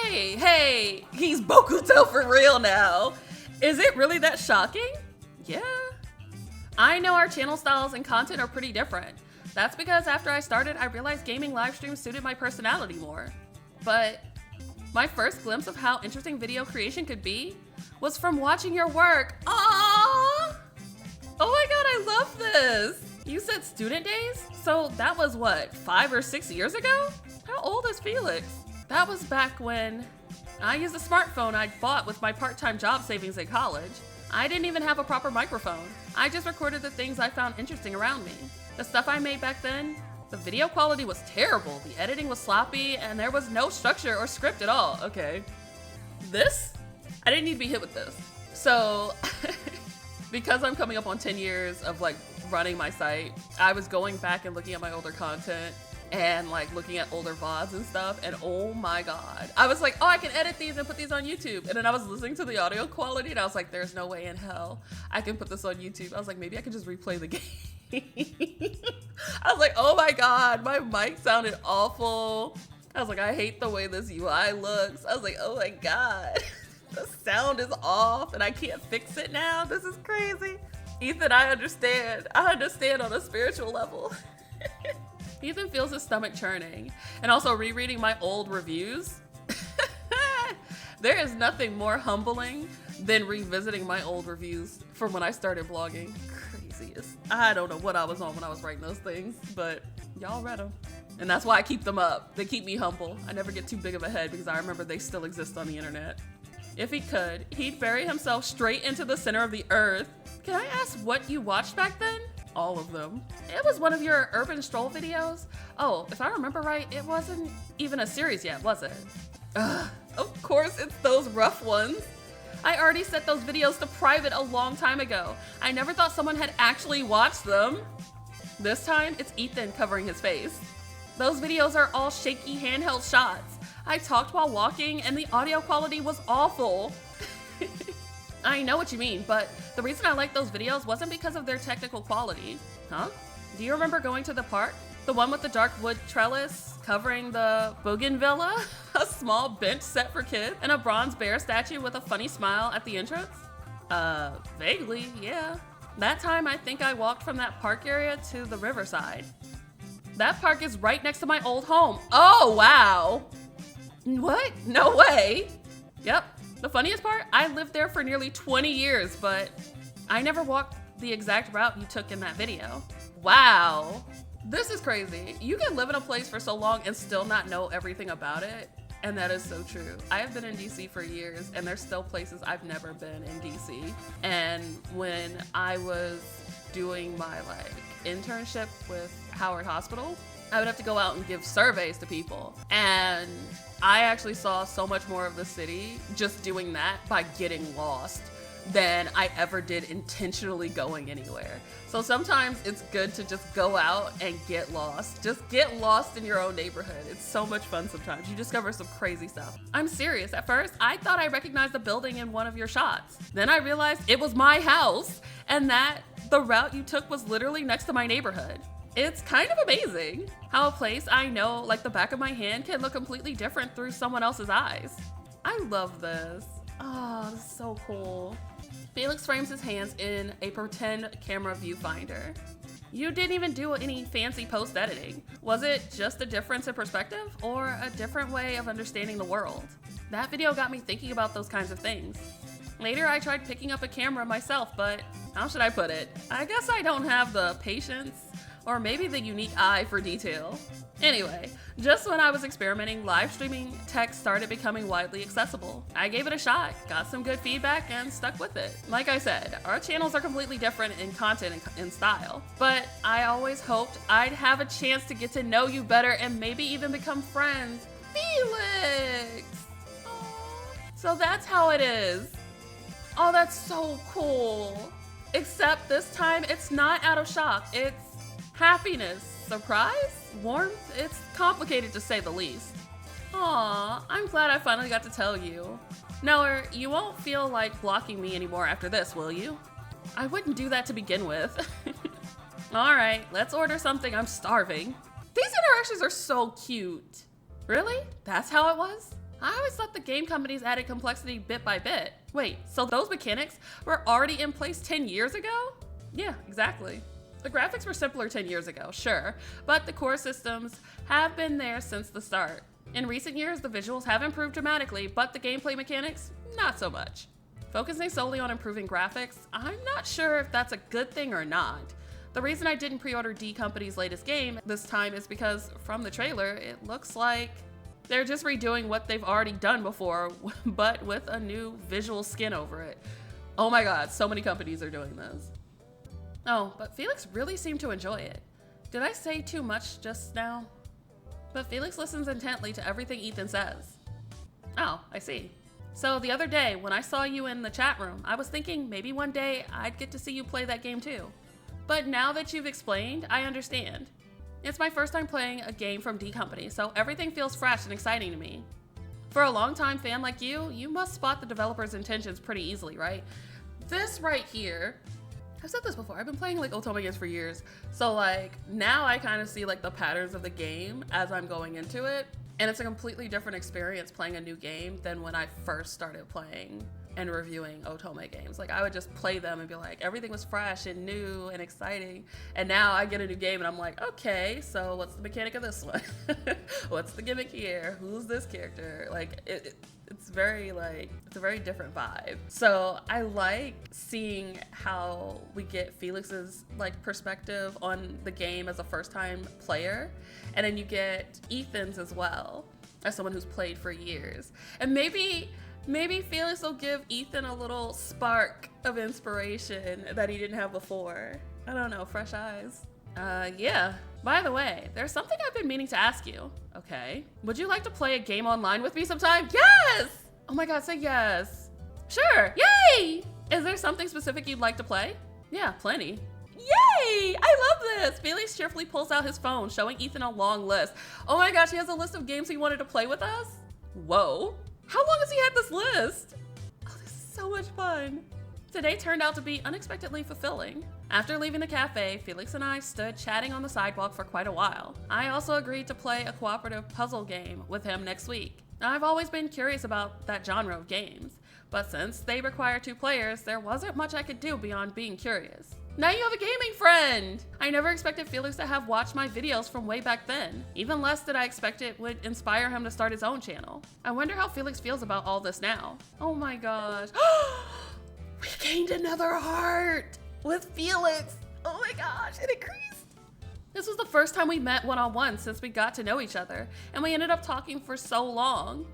Hey, he's Bokuto for real now. Is it really that shocking? Yeah. I know our channel styles and content are pretty different. That's because after I started, I realized gaming live streams suited my personality more. But my first glimpse of how interesting video creation could be was from watching your work. Aww! Oh my god, I love this! You said student days? So that was what, 5 or 6 years ago? How old is Felix? That was back when I used a smartphone I'd bought with my part-time job savings in college. I didn't even have a proper microphone. I just recorded the things I found interesting around me. The stuff I made back then, the video quality was terrible, the editing was sloppy, and there was no structure or script at all. Okay. This? I didn't need to be hit with this. So, Because I'm coming up on 10 years of like running my site, I was going back and looking at my older content and like looking at older VODs and stuff, and oh my god, I was like, oh, I can edit these and put these on YouTube. And then I was listening to the audio quality and I was like, there's no way in hell I can put this on YouTube. I was like, maybe I can just replay the game. I was like, oh my god, my mic sounded awful. I was like, I hate the way this UI looks. I was like, oh my god, the sound is off and I can't fix it now. This is crazy. Ethan, I understand. I understand on a spiritual level. Ethan feels his stomach churning. And also rereading my old reviews. There is nothing more humbling than revisiting my old reviews from when I started blogging. Craziest. I don't know what I was on when I was writing those things, but y'all read them. And that's why I keep them up. They keep me humble. I never get too big of a head because I remember they still exist on the internet. If he could, he'd bury himself straight into the center of the earth. Can I ask what you watched back then? All of them. It was one of your urban stroll videos. Oh, if I remember right, it wasn't even a series yet, was it? Ugh, of course it's those rough ones. I already set those videos to private a long time ago. I never thought someone had actually watched them. This time, it's Ethan covering his face. Those videos are all shaky handheld shots. I talked while walking and the audio quality was awful. I know what you mean, but the reason I like those videos wasn't because of their technical quality. Huh? Do you remember going to the park? The one with the dark wood trellis covering the bougainvillea? A small bench set for kids? And a bronze bear statue with a funny smile at the entrance? Vaguely, yeah. That time I think I walked from that park area to the riverside. That park is right next to my old home. Oh, wow. What? No way. Yep. The funniest part, I lived there for nearly 20 years, but I never walked the exact route you took in that video. Wow. This is crazy. You can live in a place for so long and still not know everything about it. And that is so true. I have been in DC for years and there's still places I've never been in DC. And when I was doing my internship with Howard Hospital, I would have to go out and give surveys to people. And I actually saw so much more of the city just doing that by getting lost than I ever did intentionally going anywhere. So sometimes it's good to just go out and get lost. Just get lost in your own neighborhood. It's so much fun sometimes. You discover some crazy stuff. I'm serious. At first, I thought I recognized the building in one of your shots. Then I realized it was my house and that the route you took was literally next to my neighborhood. It's kind of amazing how a place I know like the back of my hand can look completely different through someone else's eyes. I love this. Oh, this is so cool. Felix frames his hands in a pretend camera viewfinder. You didn't even do any fancy post editing. Was it just a difference in perspective or a different way of understanding the world? That video got me thinking about those kinds of things. Later, I tried picking up a camera myself, but how should I put it? I guess I don't have the patience or maybe the unique eye for detail. Anyway, just when I was experimenting, live streaming tech started becoming widely accessible. I gave it a shot, got some good feedback, and stuck with it. Like I said, our channels are completely different in content and style, but I always hoped I'd have a chance to get to know you better and maybe even become friends. Felix! Aww. So that's how it is. Oh, that's so cool. Except this time, it's not out of shock. It's happiness, surprise, warmth. It's complicated to say the least. Aw, I'm glad I finally got to tell you. No, you won't feel like blocking me anymore after this, will you? I wouldn't do that to begin with. All right, let's order something. I'm starving. These interactions are so cute. Really? That's how it was? I always thought the game companies added complexity bit by bit. Wait, so those mechanics were already in place 10 years ago? Yeah, exactly. The graphics were simpler 10 years ago, sure, but the core systems have been there since the start. In recent years, the visuals have improved dramatically, but the gameplay mechanics, not so much. Focusing solely on improving graphics, I'm not sure if that's a good thing or not. The reason I didn't pre-order D Company's latest game this time is because from the trailer, it looks like they're just redoing what they've already done before, but with a new visual skin over it. Oh my god, so many companies are doing this. Oh, but Felix really seemed to enjoy it. Did I say too much just now? But Felix listens intently to everything Ethan says. Oh, I see. So the other day when I saw you in the chat room, I was thinking maybe one day I'd get to see you play that game too. But now that you've explained, I understand. It's my first time playing a game from D Company, so everything feels fresh and exciting to me. For a longtime fan like you must spot the developer's intentions pretty easily, right? This right here, I've said this before, I've been playing like Otome games for years. So like now I kind of see like the patterns of the game as I'm going into it. And it's a completely different experience playing a new game than when I first started playing and reviewing Otome games. Like I would just play them and be like, everything was fresh and new and exciting. And now I get a new game and I'm like, okay, so what's the mechanic of this one? What's the gimmick here? Who's this character? Like it's very like, it's a very different vibe. So I like seeing how we get Felix's like perspective on the game as a first time player. And then you get Ethan's as well, as someone who's played for years. And maybe Felix will give Ethan a little spark of inspiration that he didn't have before. I don't know, fresh eyes. Yeah. By the way, there's something I've been meaning to ask you. Okay. Would you like to play a game online with me sometime? Yes! Oh my God, say yes. Sure, yay! Is there something specific you'd like to play? Yeah, plenty. Yay! I love this! Felix cheerfully pulls out his phone, showing Ethan a long list. Oh my gosh, he has a list of games he wanted to play with us? Whoa. How long has he had this list? Oh, this is so much fun. Today turned out to be unexpectedly fulfilling. After leaving the cafe, Felix and I stood chatting on the sidewalk for quite a while. I also agreed to play a cooperative puzzle game with him next week. I've always been curious about that genre of games, but since they require 2 players, there wasn't much I could do beyond being curious. Now you have a gaming friend! I never expected Felix to have watched my videos from way back then. Even less did I expect it would inspire him to start his own channel. I wonder how Felix feels about all this now. Oh my gosh. We gained another heart with Felix. Oh my gosh, it increased. This was the first time we met one-on-one since we got to know each other, and we ended up talking for so long.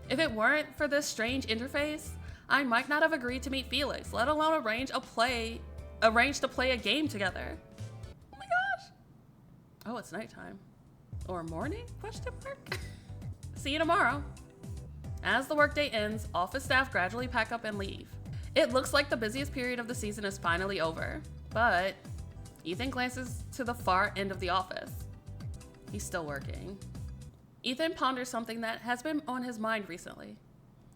If it weren't for this strange interface, I might not have agreed to meet Felix, let alone arrange to play a game together. Oh my gosh. Oh, it's nighttime. Or morning? Question mark. See you tomorrow. As the workday ends, office staff gradually pack up and leave. It looks like the busiest period of the season is finally over, but Ethan glances to the far end of the office. He's still working. Ethan ponders something that has been on his mind recently.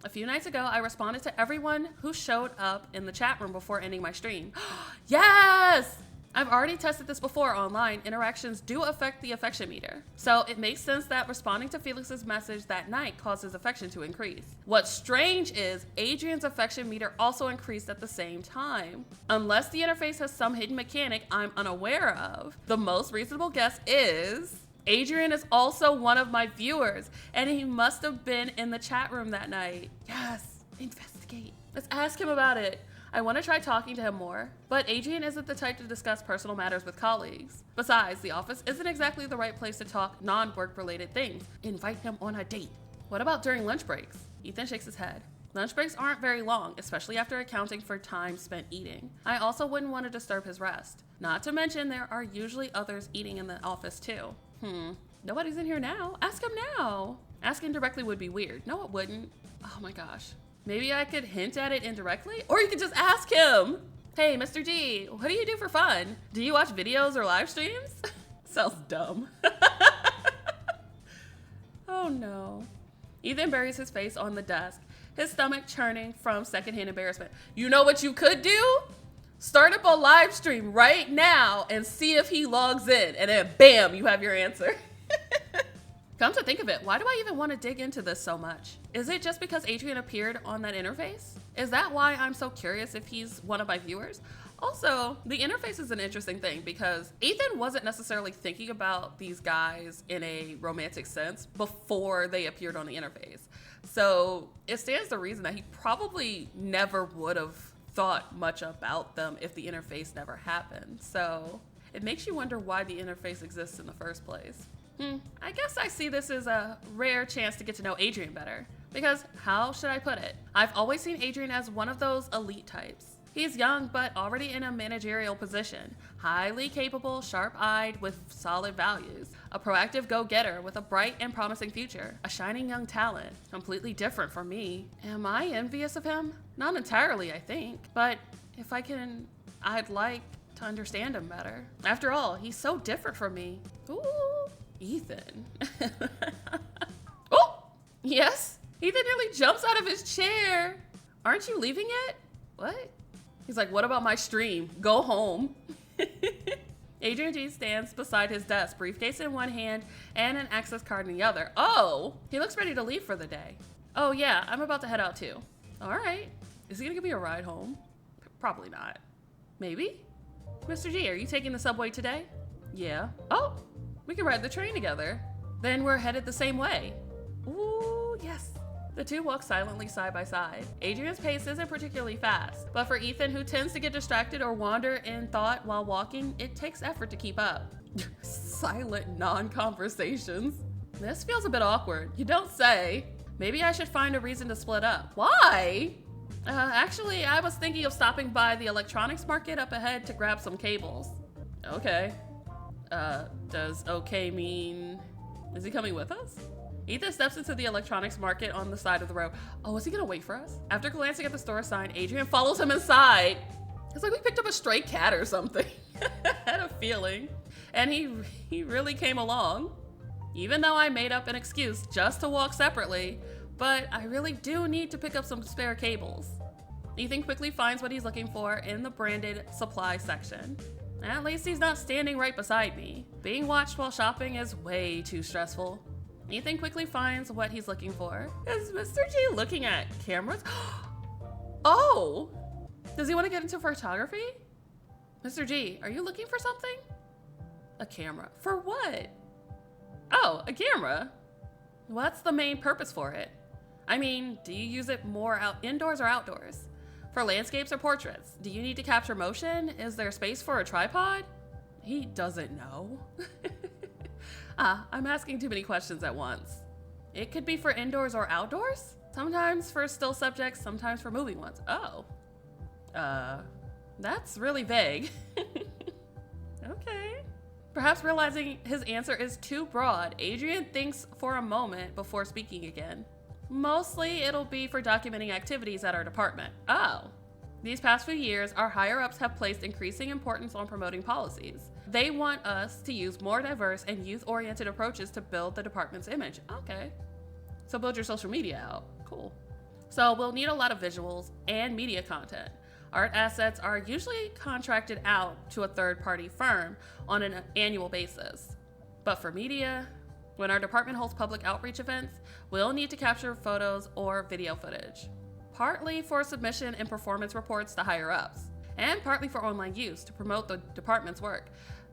A few nights ago, I responded to everyone who showed up in the chat room before ending my stream. Yes! I've already tested this before online. Interactions do affect the affection meter. So it makes sense that responding to Felix's message that night caused his affection to increase. What's strange is Adrian's affection meter also increased at the same time. Unless the interface has some hidden mechanic I'm unaware of, the most reasonable guess is Adrian is also one of my viewers, and he must have been in the chat room that night. Yes, investigate. Let's ask him about it. I want to try talking to him more, but Adrian isn't the type to discuss personal matters with colleagues. Besides, the office isn't exactly the right place to talk non-work related things. Invite him on a date. What about during lunch breaks? Ethan shakes his head. Lunch breaks aren't very long, especially after accounting for time spent eating. I also wouldn't want to disturb his rest. Not to mention there are usually others eating in the office too. Nobody's in here now. Ask him now. Asking directly would be weird. No, it wouldn't. Oh my gosh. Maybe I could hint at it indirectly? Or you could just ask him. Hey, Mr. G, what do you do for fun? Do you watch videos or live streams? Sounds dumb. Oh no. Ethan buries his face on the desk, his stomach churning from secondhand embarrassment. You know what you could do? Start up a live stream right now and see if he logs in, and then bam, you have your answer. Come to think of it, why do I even want to dig into this so much? Is it just because Adrian appeared on that interface? Is that why I'm so curious if he's one of my viewers? Also, the interface is an interesting thing because Ethan wasn't necessarily thinking about these guys in a romantic sense before they appeared on the interface. So it stands to reason that he probably never would have thought much about them if the interface never happened. So it makes you wonder why the interface exists in the first place. I guess I see this as a rare chance to get to know Adrian better. Because how should I put it? I've always seen Adrian as one of those elite types. He's young, but already in a managerial position. Highly capable, sharp-eyed, with solid values. A proactive go-getter with a bright and promising future. A shining young talent. Completely different from me. Am I envious of him? Not entirely, I think. But if I can, I'd like to understand him better. After all, he's so different from me. Ooh, Ethan. Oh, yes. Ethan nearly jumps out of his chair. Aren't you leaving yet? What? He's like, what about my stream? Go home. Adrian G stands beside his desk, briefcase in one hand and an access card in the other. Oh, he looks ready to leave for the day. Oh yeah, I'm about to head out too. All right. Is he gonna give me a ride home? Probably not. Maybe? Mr. G, are you taking the subway today? Yeah. Oh, we can ride the train together. Then we're headed the same way. Ooh, yes. The two walk silently side by side. Adrian's pace isn't particularly fast, but for Ethan, who tends to get distracted or wander in thought while walking, it takes effort to keep up. Silent non-conversations. This feels a bit awkward. You don't say. Maybe I should find a reason to split up. Why? Actually, I was thinking of stopping by the electronics market up ahead to grab some cables. Okay. Does okay mean... Is he coming with us? Ethan steps into the electronics market on the side of the road. Oh, is he gonna wait for us? After glancing at the store sign, Adrian follows him inside. It's like we picked up a stray cat or something. I had a feeling. And he really came along. Even though I made up an excuse just to walk separately, but I really do need to pick up some spare cables. Ethan quickly finds what he's looking for in the branded supply section. At least he's not standing right beside me. Being watched while shopping is way too stressful. Ethan quickly finds what he's looking for. Is Mr. G looking at cameras? Oh! Does he want to get into photography? Mr. G, are you looking for something? A camera. For what? Oh, a camera? What's the main purpose for it? I mean, do you use it more indoors or outdoors? For landscapes or portraits? Do you need to capture motion? Is there space for a tripod? He doesn't know. I'm asking too many questions at once. It could be for indoors or outdoors? Sometimes for still subjects, sometimes for moving ones. Oh. That's really vague. Okay. Perhaps realizing his answer is too broad, Adrian thinks for a moment before speaking again. Mostly it'll be for documenting activities at our department. Oh. These past few years, our higher-ups have placed increasing importance on promoting policies. They want us to use more diverse and youth-oriented approaches to build the department's image. Okay. So build your social media out. Cool. So we'll need a lot of visuals and media content. Art assets are usually contracted out to a third-party firm on an annual basis. But for media, when our department holds public outreach events, we'll need to capture photos or video footage. Partly for submission and performance reports to higher-ups, and partly for online use to promote the department's work.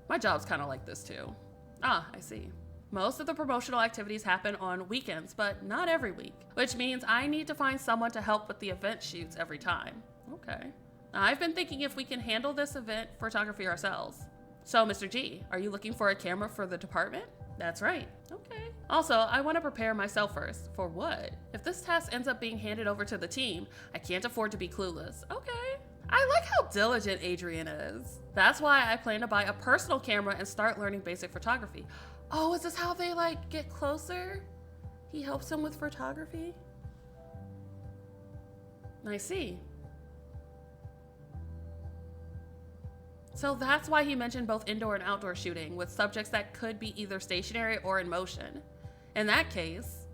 My job's kind of like this too. Ah, I see. Most of the promotional activities happen on weekends, but not every week, which means I need to find someone to help with the event shoots every time. Okay. I've been thinking if we can handle this event photography ourselves. So, Mr. G, are you looking for a camera for the department? That's right. Okay. Also, I want to prepare myself first. For what? If this task ends up being handed over to the team, I can't afford to be clueless. Okay. I like how diligent Adrian is. That's why I plan to buy a personal camera and start learning basic photography. Oh, is this how they like get closer? He helps him with photography? I see. So that's why he mentioned both indoor and outdoor shooting with subjects that could be either stationary or in motion. In that case,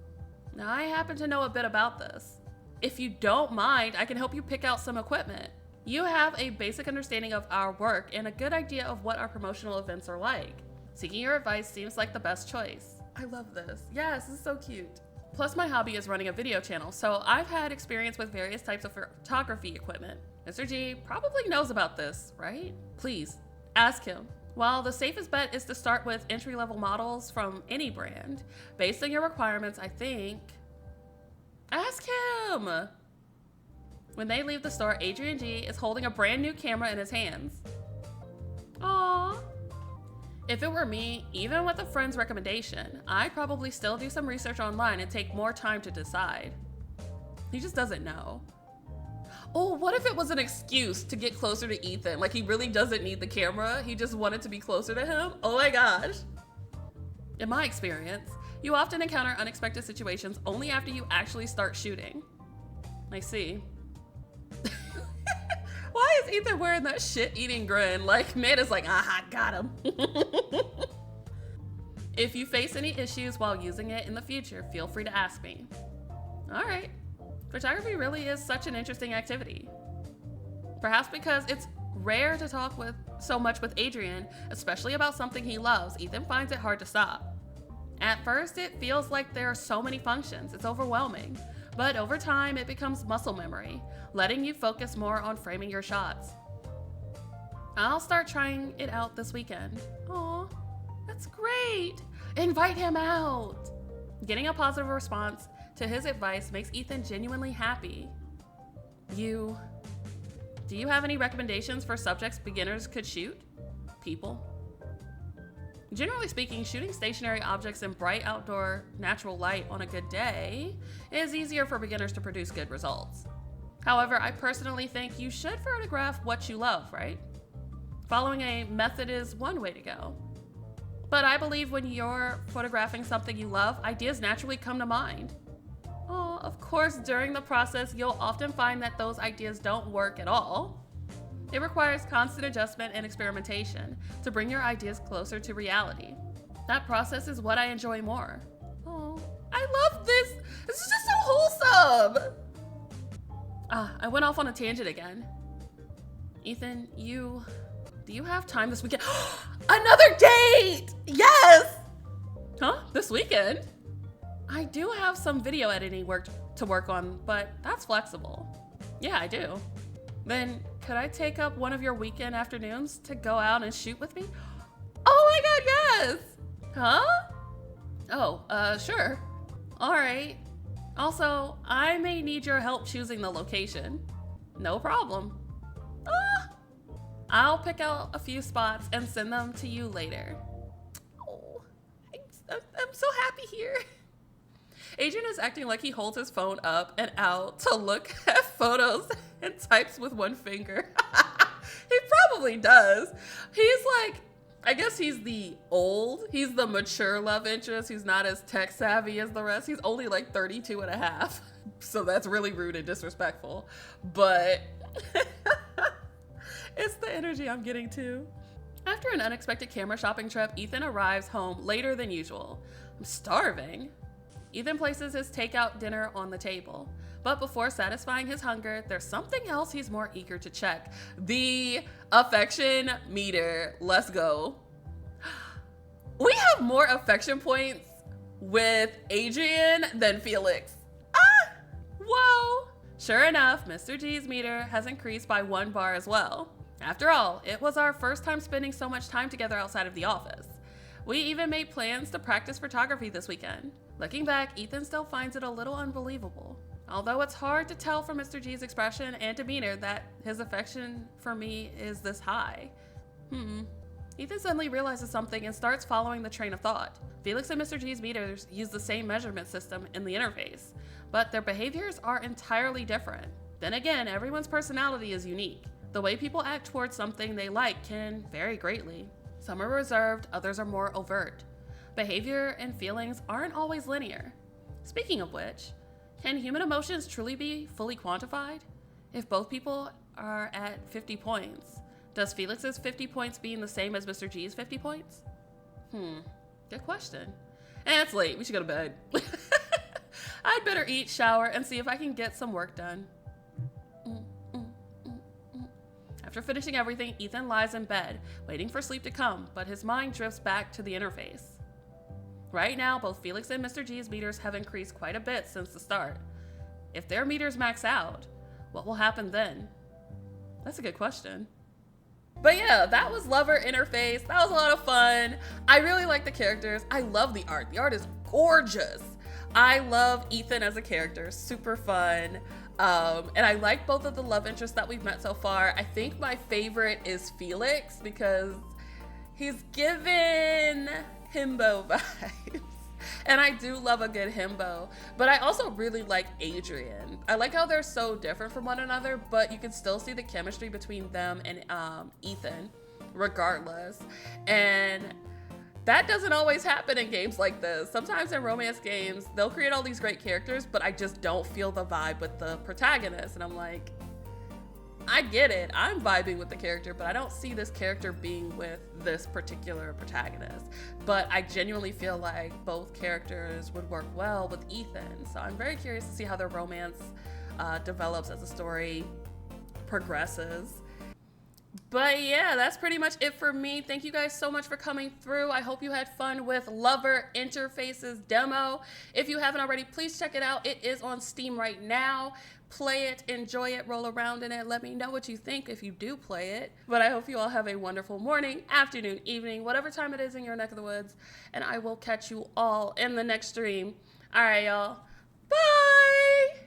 now I happen to know a bit about this. If you don't mind, I can help you pick out some equipment. You have a basic understanding of our work and a good idea of what our promotional events are like. Seeking your advice seems like the best choice. I love this. Yes, this is so cute. Plus my hobby is running a video channel, so I've had experience with various types of photography equipment. Mr. G probably knows about this, right? Please, ask him. While the safest bet is to start with entry-level models from any brand, based on your requirements, I think, ask him. When they leave the store, Adrian G is holding a brand new camera in his hands. Aww. If it were me, even with a friend's recommendation, I'd probably still do some research online and take more time to decide. He just doesn't know. Oh, what if it was an excuse to get closer to Ethan? Like he really doesn't need the camera. He just wanted to be closer to him. Oh my gosh. In my experience, you often encounter unexpected situations only after you actually start shooting. I see. Why is Ethan wearing that shit-eating grin? Like, man is like, aha, got him. If you face any issues while using it in the future, feel free to ask me. All right. Photography really is such an interesting activity. Perhaps because it's rare to talk so much with Adrian, especially about something he loves, Ethan finds it hard to stop. At first, it feels like there are so many functions, it's overwhelming. But over time, it becomes muscle memory, letting you focus more on framing your shots. I'll start trying it out this weekend. Aw, that's great. Invite him out. Getting a positive response to his advice makes Ethan genuinely happy. Do you have any recommendations for subjects beginners could shoot? People. Generally speaking, shooting stationary objects in bright outdoor natural light on a good day is easier for beginners to produce good results. However, I personally think you should photograph what you love, right? Following a method is one way to go. But I believe when you're photographing something you love, ideas naturally come to mind. Oh, of course, during the process, you'll often find that those ideas don't work at all. It requires constant adjustment and experimentation to bring your ideas closer to reality. That process is what I enjoy more. Oh, I love this. This is just so wholesome. I went off on a tangent again. Ethan, do you have time this weekend? Another date! Yes! Huh? This weekend? I do have some video editing work to work on, but that's flexible. Yeah, I do. Then could I take up one of your weekend afternoons to go out and shoot with me? Oh my god, yes! Huh? Oh, sure. All right. Also, I may need your help choosing the location. No problem. I'll pick out a few spots and send them to you later. Oh, I'm so happy here. Adrian is acting like he holds his phone up and out to look at photos and types with one finger. He probably does. He's like, I guess he's the mature love interest. He's not as tech savvy as the rest. He's only like 32 and a half. So that's really rude and disrespectful. But it's the energy I'm getting too. After an unexpected camera shopping trip, Ethan arrives home later than usual. I'm starving. Ethan places his takeout dinner on the table. But before satisfying his hunger, there's something else he's more eager to check. The affection meter. Let's go. We have more affection points with Adrian than Felix. Whoa. Sure enough, Mr. G's meter has increased by 1 bar as well. After all, it was our first time spending so much time together outside of the office. We even made plans to practice photography this weekend. Looking back, Ethan still finds it a little unbelievable. Although it's hard to tell from Mr. G's expression and demeanor that his affection for me is this high. Ethan suddenly realizes something and starts following the train of thought. Felix and Mr. G's meters use the same measurement system in the interface, but their behaviors are entirely different. Then again, everyone's personality is unique. The way people act towards something they like can vary greatly. Some are reserved, others are more overt. Behavior and feelings aren't always linear. Speaking of which, can human emotions truly be fully quantified? If both people are at 50 points, does Felix's 50 points being the same as Mr. G's 50 points? Good question. And it's late, we should go to bed. I'd better eat, shower, and see if I can get some work done. After finishing everything, Ethan lies in bed, waiting for sleep to come, but his mind drifts back to the interface. Right now, both Felix and Mr. G's meters have increased quite a bit since the start. If their meters max out, what will happen then? That's a good question. But yeah, that was Lover Interface. That was a lot of fun. I really like the characters. I love the art. The art is gorgeous. I love Ethan as a character, super fun. And I like both of the love interests that we've met so far. I think my favorite is Felix because he's given himbo vibes. And I do love a good himbo, but I also really like Adrian. I like how they're so different from one another, but you can still see the chemistry between them and Ethan regardless. And That doesn't always happen in games like this. Sometimes in romance games, they'll create all these great characters, but I just don't feel the vibe with the protagonist. And I'm like, I get it, I'm vibing with the character, but I don't see this character being with this particular protagonist. But I genuinely feel like both characters would work well with Ethan. So I'm very curious to see how their romance develops as the story progresses. But yeah, that's pretty much it for me. Thank you guys so much for coming through. I hope you had fun with Lover Interfaces demo. If you haven't already, please check it out. It is on Steam right now. Play it, enjoy it, roll around in it. Let me know what you think if you do play it. But I hope you all have a wonderful morning, afternoon, evening, whatever time it is in your neck of the woods. And I will catch you all in the next stream. All right, y'all. Bye!